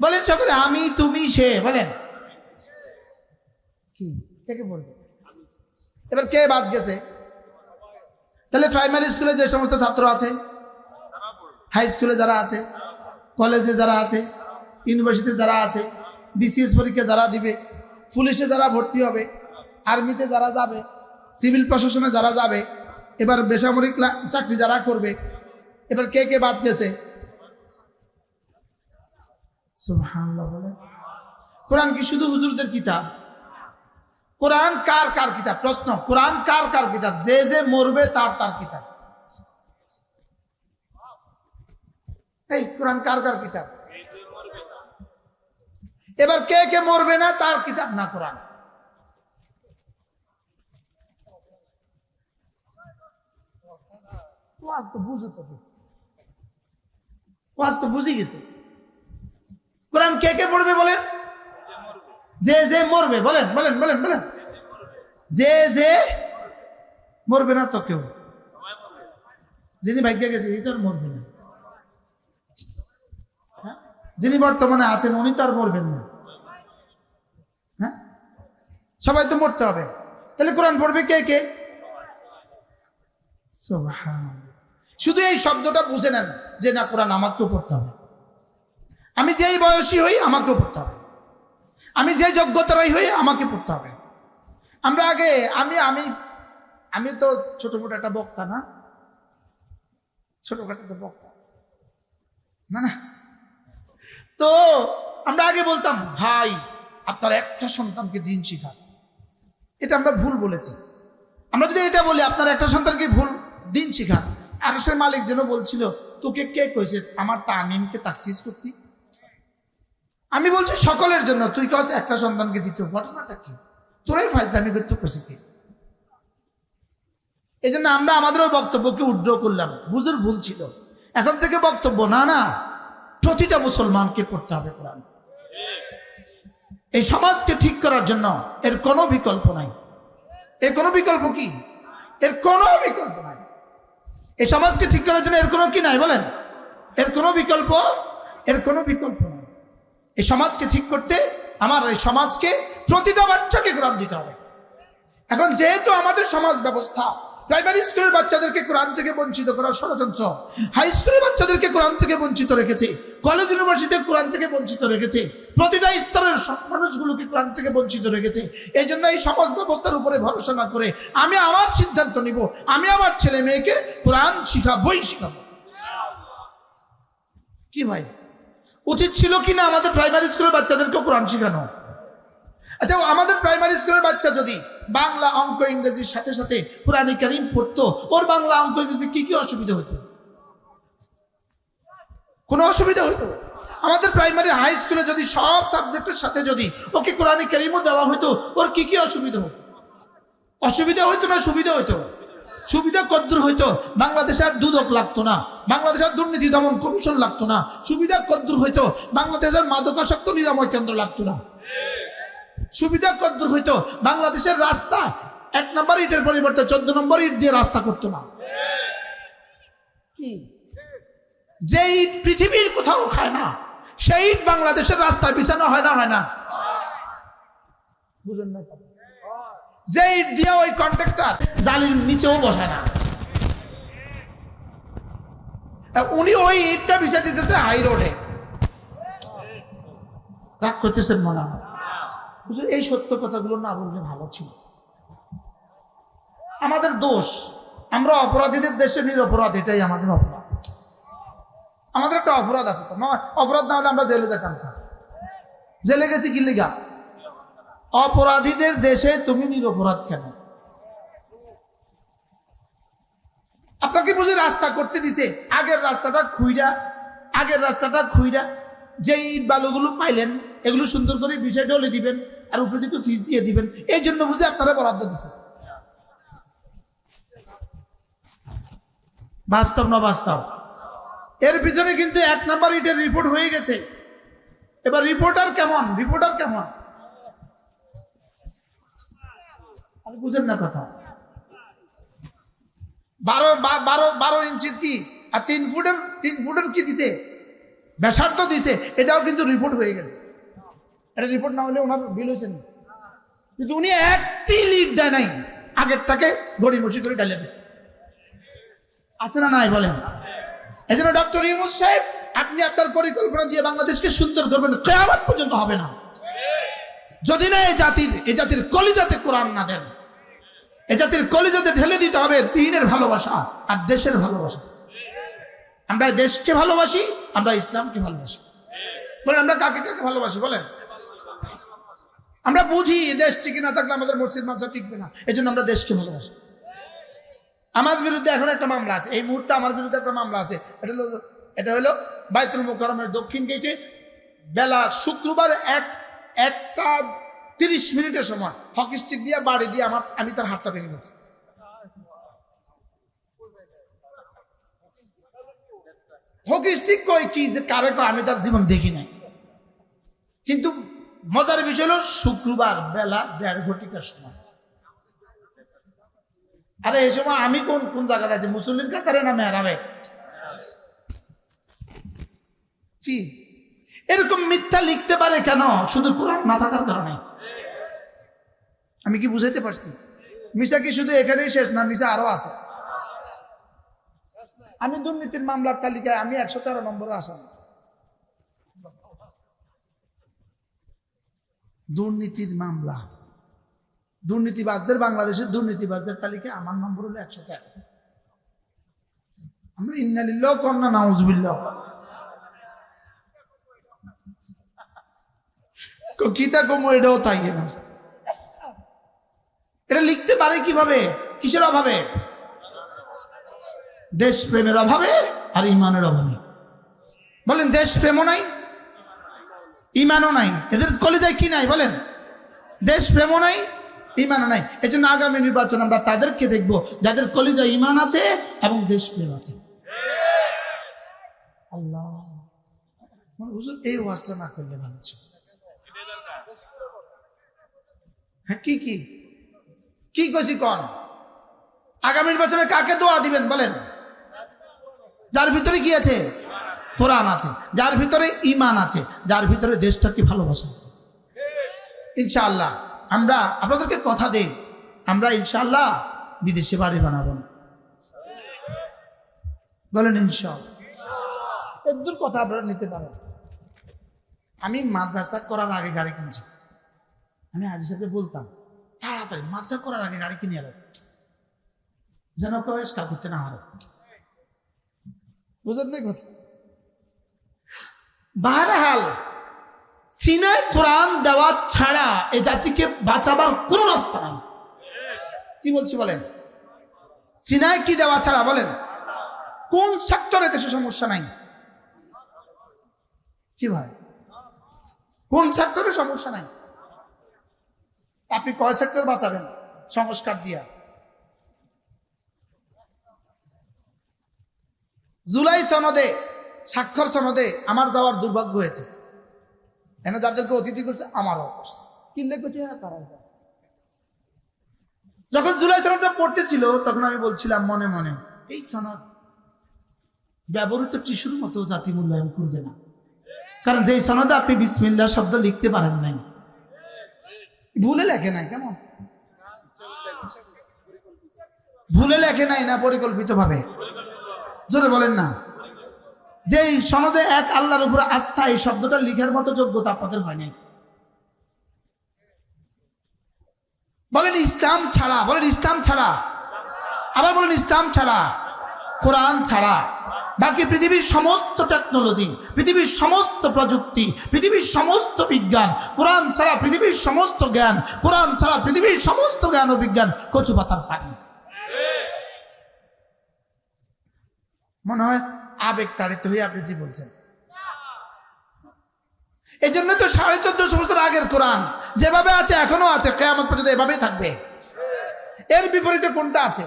বলেন সকলে আমি, তুমি, সে। বলেন কি কে কে পড়বে? এবার কে বাদ গেছে? তাহলে প্রাইমারি স্কুলে যে সমস্ত ছাত্র আছে, হাই স্কুলে যারা আছে, কলেজে যারা আছে, ইউনিভার্সিটিতে যারা আছে, বিসিএস পরীক্ষা যারা দিবে, পুলিশে যারা ভর্তি হবে, আর্মিতে যারা যাবে, সিভিল প্রশাসনে যারা যাবে, এবার বেসামরিক চাকরি যারা করবে, এবার কে কে বাদ গেছে? সুবহানাল্লাহ। বলেন কোরআন কি শুধু হুজুরদের কিতাব? কোরআন কার কার কিতাব? প্রশ্ন, কোরআন কার কার কিতাব? যে যে মরবে তার তার কিতাব। এই কোরআন কার কার কিতাব? এবার কে কে মরবে না তার কিতাব না কোরআন? ওয়াজ তো বুঝো, তো ওয়াজ তো বুঝে গেছে। কোরআন কে কে পড়বে? বলেন যে যে মরবে। বলেন বলেন বলেন বলেন, যে যে মরবে না তো কেউ। যিনি ভাগ্যে গেছে এই তো আর মরবে না। হ্যাঁ, যিনি বর্তমানে আছেন উনি তো আর মরবেন না। হ্যাঁ, সবাই তো মরতে হবে। তাহলে কোরআন পড়বে কে কে? সুবহানাল্লাহ। শুধু এই শব্দটা বুঝে নেন যে না, কোরআন আমাকেও পড়তে হবে। আমি যেই বয়সী হই আমাকেও পড়তে হবে, আমি যে যোগ্যতারাই হই আমাকে পড়তে হবে। আমরা আগে আমি আমি আমি তো ছোটখাটো একটা বক্তা না, ছোটখাটো তো বক্তা না না। তো আমরা আগে বলতাম, ভাই আপনার একটা সন্তানকে দিন শিখান। এটা আমরা ভুল বলেছি। আমরা যদি এটা বলি আপনার একটা সন্তানকে ভুল দিন শিখান, আরশের মালিক যেন বলছিল, তোকে কে কইছে আমার তামিমকে তাকসিস করতে? আমি বলছি সকলের জন্য, তুই কস একটা সন্তানকে দিতে, ঘটনাটা কি? তোরাই ফাজলামি করতে কইছে কি? এই জন্য আমরা আমাদের ওই বক্তব্যকে উড্র করলাম, বুঝুর ভুল ছিল। এখন থেকে বক্তব্য না না, প্রতিটা মুসলমানকে পড়তে হবে কোরআন। এই সমাজকে ঠিক করার জন্য এর কোনো বিকল্প নাই। এর কোনো বিকল্প কি? এর কোনো বিকল্প নাই। এই সমাজকে ঠিক করার জন্য এর কোনো কি নাই? বলেন, এর কোনো বিকল্প, এর কোনো বিকল্প নাই। এই সমাজকে ঠিক করতে আমার এই সমাজকে প্রতিটা বাচ্চাকে কোরআন দিতে হবে। এখন যেহেতু আমাদের সমাজ ব্যবস্থা প্রাইমারি স্কুলের বাচ্চাদেরকে কোরআন থেকে বঞ্চিত করার ষড়যন্ত্র, হাই স্কুলের বাচ্চাদেরকে কোরআন থেকে বঞ্চিত রেখেছে, কলেজ ইউনিভার্সিটিতে কোরআন থেকে বঞ্চিত রেখেছে, প্রতিটা স্তরের মানুষগুলোকে কোরআন থেকে বঞ্চিত রেখেছে। এই জন্য এই সমাজ ব্যবস্থার উপরে ভরসা না করে আমি আমার সিদ্ধান্ত নিব, আমি আমার ছেলে মেয়েকে কোরআন শিখাবই শিখাবো। কি ভাই, উচিত ছিল কিনা আমাদের প্রাইমারি স্কুলের বাচ্চাদেরকে কোরআন শেখানো? আচ্ছা, আমাদের প্রাইমারি স্কুলের বাচ্চা যদি বাংলা, অঙ্ক, ইংরেজির সাথে সাথে কোরআনে কারীম পড়তো, ওর বাংলা, অঙ্ক, ইংরেজি কি কি অসুবিধা হতো? কোনো অসুবিধা হতো? আমাদের প্রাইমারি হাই স্কুলে যদি সব সাবজেক্টের সাথে যদি ওকে কোরআনে কারীমও দেওয়া হতো, ওর কি কি অসুবিধা হতো? অসুবিধা হইতো না সুবিধা হইতো? সুবিধা কদ্দুর হইতো, বাংলাদেশে আর দুদক লাগতো না, বাংলাদেশের দুর্নীতি দমন কমিশন লাগতো না। সুবিধা কদ্দুর হইতো, বাংলাদেশের মাদকাসক্ত নিরাময় কেন্দ্র লাগতো না। সুবিধা কদ্দুর হইতো, বাংলাদেশের রাস্তা 1 নম্বর ইটের পরিবর্তে 14 নম্বর ইট দিয়ে রাস্তা করতো না। যে ইট পৃথিবীর কোথাও খায় না, সেই ইট বাংলাদেশের রাস্তায় বিছানো হয় না, হয় না? বুঝেন না? যে ইট দিয়ে ওই কন্ট্রাক্টর জালির নিচেও বসে না, উনি ওই ইটটা বিছাই দিতেছে হাই রোডে। রাগ করতেছেন মনে হয়? এই সত্য কথাগুলো না বললে ভালো ছিল। আমাদের দোষ, আমরা অপরাধীদের দেশে নিরপরাধ, এটাই আমাদের অপরাধ। আমাদের একটা অপরাধ আছে, তো অপরাধ না হলে আমরা জেলে যেতাম না। জেলে গেছি কি লিগা? অপরাধীদের দেশে তুমি নিরপরাধ কেন? আপনাকে বুঝে রাস্তা করতে দিছে, আগের রাস্তাটা খুইরা যে ইট বালুগুলো পাইলেন এগুলো সুন্দর করে বিষয় ঢলে দিবেন আর উপরে দিকে ফিস দিয়ে দিবেন, এই জন্য বুঝে আপনারা বরাদ্দ দিছে। বাস্তব না বাস্তব? এর পিছনে কিন্তু 1 নম্বর ইটের রিপোর্ট হয়ে গেছে। এবার রিপোর্টার কেমন? বুঝেন না কথা? 12 ইঞ্চির কি আর 3 ফুটের কি দিছে, ব্যাসার্ধ দিছে, এটাও কিন্তু রিপোর্ট হয়ে গেছে। এটা রিপোর্ট না হলে ওনার বিল হয়েছে না, কিন্তু উনি একটি লিড দেয় নাই, আগেরটাকে গড়িমসি করে ডালিয়ে দিছে। আছে না নাই বলেন? এই জন্য ডক্টর ইউনূস সাহেব, আপনি আপনার পরিকল্পনা দিয়ে বাংলাদেশকে সুন্দর করবেন, কিয়ামত পর্যন্ত হবে না যদি না এই জাতির কলিজাতে কোরআন না দেন। এই জাতির কলিজাতে ঢেলে দিতে হবে দ্বীনের ভালোবাসা আর দেশের ভালোবাসা। আমরা দেশকে ভালোবাসি, আমরা ইসলামকে ভালোবাসি। বলেন আমরা কাকে কাকে ভালোবাসি বলেন? আমরা বুঝি দেশ টিকে না থাকলে আমাদের মসজিদ মাদ্রাসা টিকবে না, এই জন্য আমরা দেশকে ভালোবাসি। আমার বিরুদ্ধে এখন একটা মামলা আছে, এই মুহূর্তে আমার বিরুদ্ধে একটা মামলা আছে। এটা হলো বাইতুল মুকাররমের দক্ষিণ গেটে বেলা শুক্রবার 1:30 সময় হকি স্টিক দিয়ে বাড়ি দিয়ে আমি তার হাতটা ভেঙে গেছি। হকি স্টিক কই কি যে কারে কয় আমি তার জীবন দেখি নাই, কিন্তু মজার বিষয় হলো শুক্রবার বেলা 1:30 সময়। আরে এই সময় আমি কোন জায়গায় আছি, মুসল্লির কাতারে না মেহরাবে? কি এরকম মিথ্যা লিখতে পারে কেন? শুধু কোরআন না থাকার কারণে। আমি কি বুঝাইতে পারছি? মিশা কি শুধু এখানেই শেষ না, মিশা আরো আছে। আমি দুর্নীতির মামলার তালিকায় আমি 113 নম্বরে আসামি। দুর্নীতির মামলা, দুর্নীতিবাজদের, বাংলাদেশের দুর্নীতিবাজদের তালিকায় আমার নম্বর হলো 113। আমরা ইন্না লিল্লাহি ওয়া ইন্না নাউযুবিল্লাহ। কিতা কম এটাও তাই না। এটা লিখতে পারে কিভাবে? কিসের অভাবে? দেশপ্রেমের অভাবে আর ইমানের অভাবে। বলেন দেশপ্রেমও নাই, ইমানও নাই। এদের কলিজায় কি নাই বলেন? দেশপ্রেমও নাই, ইমানও নাই। এই জন্য আগামী নির্বাচন আমরা তাদেরকে দেখবো যাদের কলিজায় ইমান আছে এবং দেশপ্রেম আছে। আল্লাহ, হুজুর এই ওয়াজটা না করলে ভালো ছিল। হ্যাঁ, কি কইছি কোন? আগামী নির্বাচনে কাকে দোয়া দিবেন বলেন? যার ভিতরে কি আছে? কোরআন আছে, যার ভিতরে ঈমান আছে, যার ভিতরে দেশটাকে ভালোবাসা আছে। ইনশাআল্লাহ আমরা আপনাদেরকে কথা দেই, আমরা ইনশাআল্লাহ বিদেশে বাড়ি বানাবো। বলেন ইনশাআল্লাহ। এদুর কথা আপনারা নিতে পারেন। আমি মাদ্রাসা করার আগে গাড়ি কিনছি। আমি হাজি সাহেবকে বলতাম তাড়াতাড়ি মাদ্রাসা করার আগে গাড়ি কিনে এলো, যেন প্রবেশ করতে না হয়। বুঝলেন না কথা? বাহরহাল সিনায় কোরআন দেওয়া ছাড়া এই জাতিকে বাঁচাবার কোন রাস্তা নাই। কি বলছি বলেন? সিনায় কি দেওয়া ছাড়া বলেন কোন সেক্টরে দেশে সমস্যা নাই? কি ভাই কোন সেক্টরে সমস্যা নাই? আপনি কয় সেক্টর বাঁচাবেন সংস্কার দিয়া? জুলাই সনদে স্বাক্ষর সনদে আমার যাওয়ার দুর্ভাগ্য হয়েছে। এনে যাদেরকে অতিথি করছে আমারও করছে, কিনলে করছে তারা। যখন জুলাই সনদটা পড়তেছিল তখন আমি বলছিলাম মনে মনে, এই সনদ ব্যবহৃত টিস্যুর মতো জাতি মূল্যায়ন করবে না। কারণ যেই সনদে আপনি বিসমিল্লাহ শব্দ লিখতে পারেন নাই, ভুলে লেখে নাই, কেমন ভুলে লেখে নাই না পরিকল্পিত ভাবে? জোরে বলেন না। যেই সনদে এক আল্লাহর উপর আস্থা, এই শব্দটা লিখার মতো যোগ্যতা আপনাদের হয় নাই। বলেন ইসলাম ছাড়া, বলেন ইসলাম ছাড়া, আবার বলেন ইসলাম ছাড়া, কোরআন ছাড়া বাকি পৃথিবীর সমস্ত টেকনোলজি, পৃথিবীর সমস্ত প্রযুক্তি, পৃথিবীর সমস্ত বিজ্ঞান, কোরআন ছাড়া পৃথিবীর সমস্ত জ্ঞান, কোরআন ছাড়া পৃথিবীর সমস্ত জ্ঞান ও বিজ্ঞান কচু পাতার পানি। মনে হয় আবেগ তাড়িত হয়ে আপনি জি বলছেন। এই জন্য তো 1450 বছর আগের কোরআন যেভাবে আছে এখনো আছে, কিয়ামত পর্যন্ত এভাবেই থাকবে। এর বিপরীতে কোনটা আছে?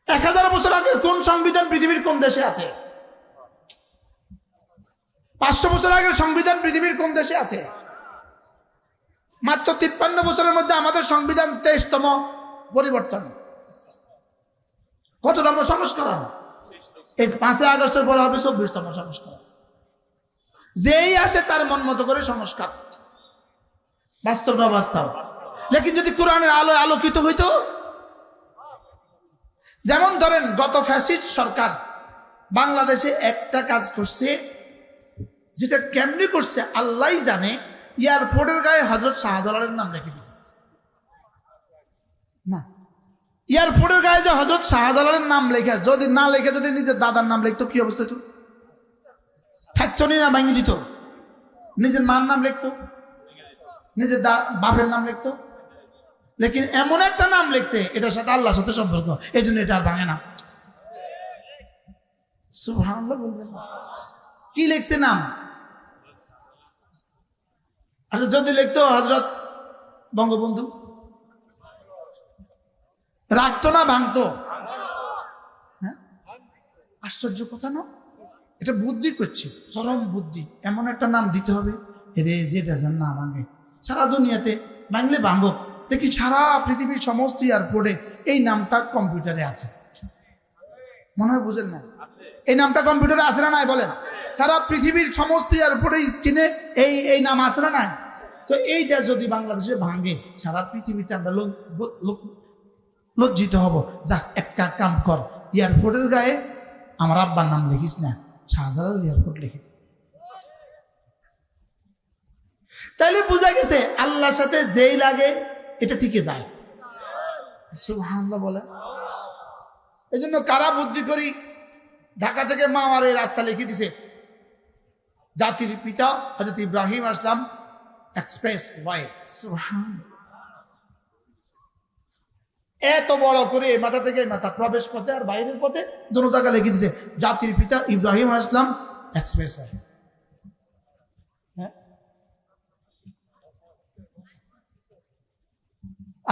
1000 বছর আগের কোন সংবিধান পৃথিবীর কোন দেশে আছে? 500 বছর আগের সংবিধান পৃথিবীর কোন দেশে আছে? মাত্র 53 বছরের মধ্যে আমাদের সংবিধান 23তম পরিবর্তন, কততম সংস্করণ? এই 5 আগস্টের পরে হবে 24তম সংস্করণ। যেই আসে তার মন মতো করে সংস্কার, বাস্তব না বাস্তব? লেকিন যদি কোরআনের আলোয় আলোকিত হইতো, যেমন ধরেন গত ফ্যাসিস্ট সরকার বাংলাদেশে একটা কাজ করছে, যেটা কেমনি করছে আল্লাহই জানে। এয়ারপোর্টের গায়ে হযরত শাহজালালের নাম রেখে দিয়েছে। না, এয়ারপোর্টের গায়ে যে হযরত শাহজালালের নাম লেখা, যদি না লেখে যদি নিজের দাদার নাম লিখতো কি অবস্থা হতো? থাকতো না, ভাঙিয়ে দিত। নিজের মার নাম লিখতো, নিজের বাপের নাম লিখতো। লেকিন এমন একটা নাম লিখছে এটার সাথে আল্লাহর সাথে সম্পর্ক, এই জন্য এটা আর ভাঙে না। সুবহানাল্লাহ বলবেন। কি লিখছে নাম? আচ্ছা যদি লিখতো হযরত বঙ্গবন্ধু, রাখতো না ভাঙতো? হ্যাঁ, আশ্চর্য কথা না? এটা বুদ্ধি করছে, চরম বুদ্ধি। এমন একটা নাম দিতে হবে রে যেটা যেন না ভাঙে। সারা দুনিয়াতে ভাঙলে ভাঙুক, দেখি সারা পৃথিবীর সমস্ত এয়ারপোর্টে এই নামটা কম্পিউটারে আছে। মনে হয় বুঝেন না? এই নামটা কম্পিউটারে আছে না নাই বলেন? সারা পৃথিবীর সমস্ত এয়ারপোর্টে স্ক্রিনে এই নাম আছে না নাই? তো এইটা যদি বাংলাদেশে ভাঙে, সারা পৃথিবীতে আমরা লজ্জিত হব। যাক, একটা কাম কর, এয়ারপোর্টের গায়ে আমার আব্বার নাম লিখিস না, শাহজালাল এয়ারপোর্ট লিখে। তাইলে বোঝা গেছে আল্লাহর সাথে যেই লাগে এটা টিকে যায়। সুবহানাল্লাহ বলে। এই জন্য কারা বুদ্ধি করি ঢাকা থেকে মাওয়ার এই রাস্তা লিখে দিছে, জাতির পিতা হযরত ইব্রাহিম আসলাম এক্সপ্রেস ওয়ে। সুবহানাল্লাহ, এত বড় করে মাথা থেকে মাথা, প্রবেশ পথে আর বাইরের পথে দুটো জায়গা লিখে দিছে জাতির পিতা ইব্রাহিম আসলাম এক্সপ্রেস ওয়ে।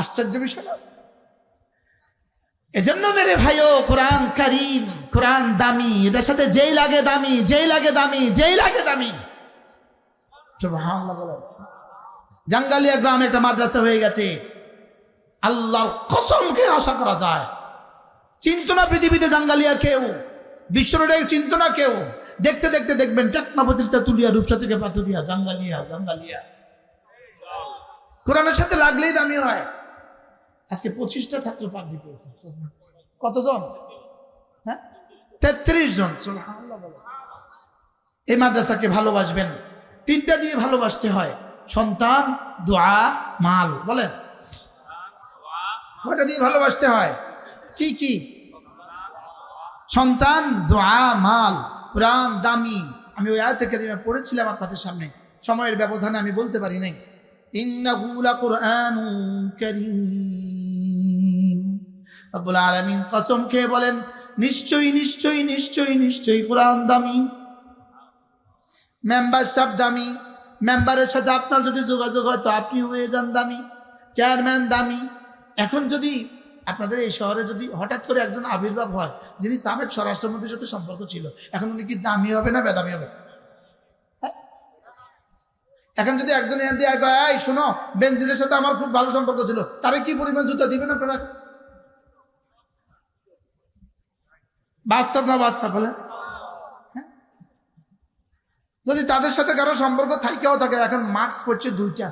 আশ্চর্য বিষয় না? এজন্য মেরে ভাইও কোরআন কারীম, কোরআন দামি, এটার সাথে যেই লাগে দামি, যেই লাগে দামি, যেই লাগে দামি। সুবহানাল্লাহ বলে। জাঙ্গালিয়া গ্রামে একটা মাদ্রাসা হয়ে গেছে, আল্লাহর কসমকে আশা করা যায় চিন্ত না পৃথিবীতে জাঙ্গালিয়া কেউ, বিশ্বরোডে চিন্ত না কেউ। দেখতে দেখতে দেখবেন টেকনাপতিটা তুলিয়া, রূপসা থেকে পাতুরিয়া, জাঙ্গালিয়া জাঙ্গালিয়া। কোরআনের সাথে লাগলেই দামি হয়। আজকে 25টা ছাত্র পাগড়ি পেয়েছে। কতজন? হ্যাঁ, 33 জন। সুবহানাল্লাহ বলে। এই মাদ্রাসাকে ভালোবাসবেন, 3টা দিয়ে ভালোবাসতে হয়: সন্তান, দোয়া, মাল। বলেন কয়টা দিয়ে ভালোবাসতে হয়? কি কি? সন্তান, দোয়া, মাল। কোরআন দামি। আমি ওই আয়াতে কারিমা পড়েছিলাম আপনাদের সামনে, সময়ের ব্যবধানে আমি বলতে পারি নাই। ইন্নাহু লাকুরআনুন কারীম। রব্বুল আলামিন কসম খেয়ে বলেন, নিশ্চয়ই নিশ্চয়ই নিশ্চয়ই নিশ্চয়ই কোরআন দামি, মেম্বারশিপ দামি। মেম্বারের সাথে আপনার যদি যোগাযোগ হয় তো আপনি হয়ে যান দামি, চেয়ারম্যান দামি। এখন যদি আপনাদের এই শহরে যদি হঠাৎ করে একজন আবির্ভাব হয় যিনি সাবেক স্বরাষ্ট্রমন্ত্রীর সাথে সম্পর্ক ছিল, এখন উনি কি দামি হবে না বেদামি হবে? এখন যদি একজন এন দিয়ে এই শোনো, বেনজিরের সাথে আমার খুব ভালো সম্পর্ক ছিল, তারে কি পরিমাণ জুতা দিবেন আপনারা? বাস্তব না বাস্তব বলে? যদি তাদের সাথে কারো সম্পর্ক থাকেও থাকে, এখন মাস্ক পড়ছে দুইটা,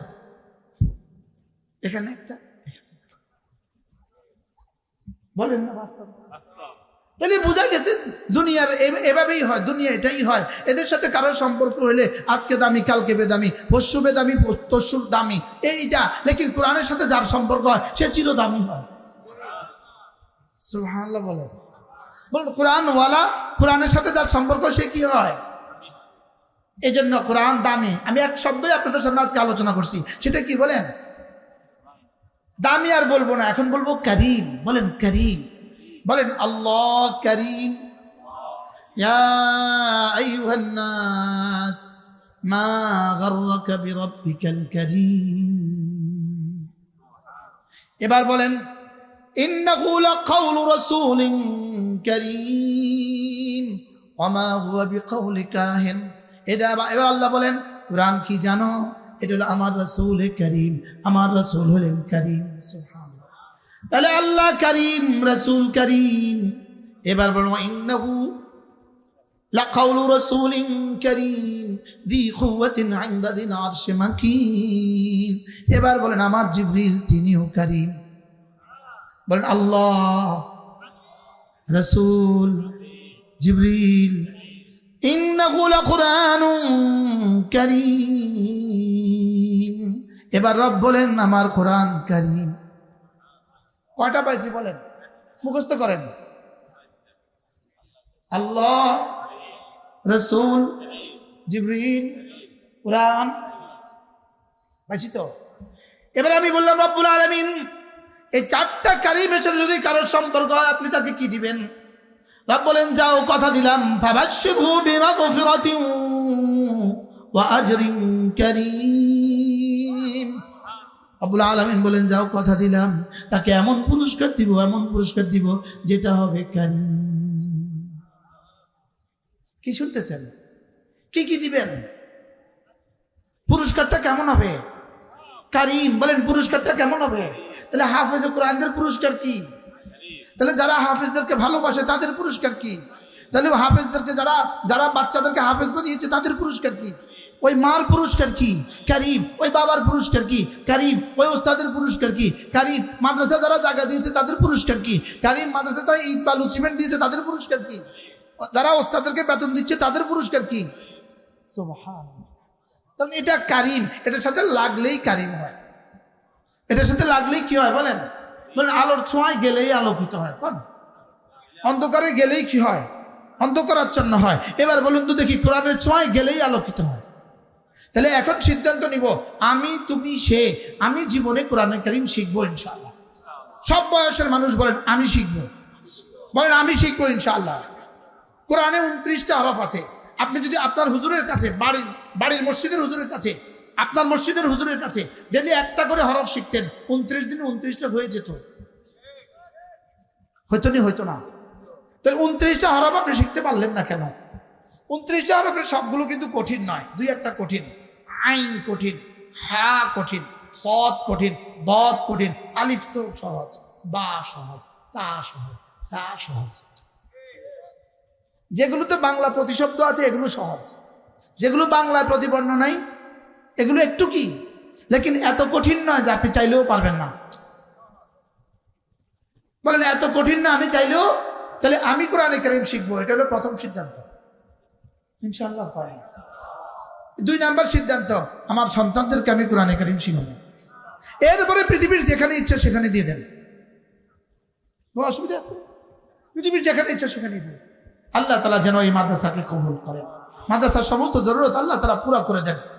এখানে একটা, বলেন না বাস্তব? তাহলে বোঝা গেছে দুনিয়ার এভাবেই হয়, দুনিয়া এটাই হয়। এদের সাথে কারো সম্পর্ক হলে আজকে দামি, কালকে বেদামি, পরশু বেদামি, তরশু দামি, এইটা। লেকিন কোরআনের সাথে যার সম্পর্ক হয় সে চিরদামি হয়। সুবহানাল্লাহ বলেন। বলেন কোরআনওয়ালা, কোরআনের সাথে যার সম্পর্ক সে কি হয়? এই জন্য কোরআন দামি। আমি এক শব্দই আপনাদের সামনে আজকে আলোচনা করছি, সেটা কি বলেন? দামি আর বলবো না, এখন বলবো করিম। বলেন করিম। বলেন আল্লাহ করিম। ইয়া আইয়ুহান নাস মা গাররাকা বিরাব্বিকাল করিম। এবার বলেন ইন্নাহু লাকাউলু রাসূলিন করিম ওয়া মা হুয়া বিকাউলি কাহিন। এবার আল্লাহ বলেন কোরআন কি জানো? এটা হলো আমার রাসূল করিম, আমার রাসূল হলেন করিম। সুবহানাল্লাহ। তাহলে আল্লাহ করিম, রাসূল করিম। এবার বলবো ইন্নাহু লাকাউলু রাসূলিন করিম বি কুওয়াতিন ইনদা যিল আরশি মাকিন। এবার বলেন আমার জিবরিল তিনিও করিম। বলেন আল্লাহ, রাসূল, জিবরিল। ইন্নাহু লাকুরআনুন কারীম। এবার রব বলেন আমার কোরআন কারীম। কয়টা পাইছি বলেন? মুখস্থ করেন। আল্লাহ, রাসূল, জিবরিল, কোরআন। পাইছি তো? এবার আমি বললাম রব্বুল আলামিন এই চারটা কারীমের সাথে যদি কারোর সম্পর্ক হয় আপনি তাকে কি দিবেন? রব বলেন যাও কথা দিলাম, ফাবাশশিরহু বিমাগফিরাতিন ওয়া আজরিন কারীম। রব্বুল আলামিন বলেন যাও কথা দিলাম, তাকে এমন পুরস্কার দিব, এমন পুরস্কার দিব যেটা হবে কারীম। কি শুনতেছেন? কি কি দিবেন? পুরস্কারটা কেমন হবে? কারীম। বলেন পুরস্কারটা কেমন হবে? তাহলে হাফেজে কোরআনদের পুরস্কার কি? তাহলে যারা হাফেজদেরকে ভালোবাসে তাদের পুরস্কার কি? তাহলে হাফেজদেরকে যারা বাচ্চাদেরকে হাফেজ বানিয়েছে তাদের পুরস্কার কি? ওই মার পুরস্কার কি? কারীম। ওই বাবার পুরস্কার কি? কারীম। ওই ওস্তাদের পুরস্কার কি? কারীম। মাদ্রাসা যারা জায়গা দিয়েছে তাদের পুরস্কার কি? কারীম। মাদ্রাসা যারা ইট বালু সিমেন্ট দিয়েছে তাদের পুরস্কার কি? যারা ওস্তাদেরকে বেতন দিচ্ছে তাদের পুরস্কার কি? সুবহানাল্লাহ। তাহলে এটা কারীম। এটার সাথে লাগলেই কারীম হয়। এটার সাথে লাগলেই কি হয় বলেন? বলেন আলোর ছোঁয়ায় গেলেই আলোকিত হয়। কোন অন্ধকারে গেলেই কি হয়? অন্ধকারাচ্ছন্ন হয়। এবার বলুন তো দেখি কোরআনের ছোঁয়ায় গেলেই আলোকিত হয়। তাহলে এখন সিদ্ধান্ত নিব, আমি, তুমি, সে, আমি জীবনে কোরআনে কারীম শিখবো ইনশাআল্লাহ। সব বয়সের মানুষ বলেন আমি শিখবো। বলেন আমি শিখবো ইনশাআল্লাহ। কোরআনে 29টা হরফ আছে। আপনি যদি আপনার হুজুরের কাছে, বাড়ির মসজিদের হুজুরের কাছে, আপনার মসজিদের হুজুরের কাছে ডেলি একটা করে হরফ শিখতেন, 29 দিনে 29টা হয়ে যেত। হয়তো না। তাহলে 29টা হরফ আপনি শিখতে পারলেন না কেন? 29টা হরফের সবগুলো কিন্তু কঠিন নয়, দুই একটা কঠিন। আইন কঠিন, হা কঠিন, সদ কঠিন, দদ কঠিন, আলিফ তো সহজ, বা সহজ, তা সহজ, সা সহজ। যেগুলোতে বাংলা প্রতিশব্দ আছে এগুলো সহজ, যেগুলো বাংলায় প্রতিবর্ণ নাই এগুলো একটু কি, লেকিন এত কঠিন নয় যে আপনি চাইলেও পারবেন না। বলেন এত কঠিন না আমি চাইলেও। তাহলে আমি কোরআনে কারীম শিখবো, এটা হলো প্রথম সিদ্ধান্ত ইনশাআল্লাহ। 2 নাম্বার সিদ্ধান্ত, আমার সন্তানদেরকে আমি কোরআনে কারীম শিখাবো। এরপরে পৃথিবীর যেখানে ইচ্ছা সেখানে দিয়ে দেন, কোনো অসুবিধা আছে? পৃথিবীর যেখানে ইচ্ছা সেখানে দিয়ে আল্লাহ তাআলা যেন এই মাদ্রাসাকে কবুল করেন, মাদ্রাসার সমস্ত জরুরত আল্লাহ তাআলা পুরা করে দেন।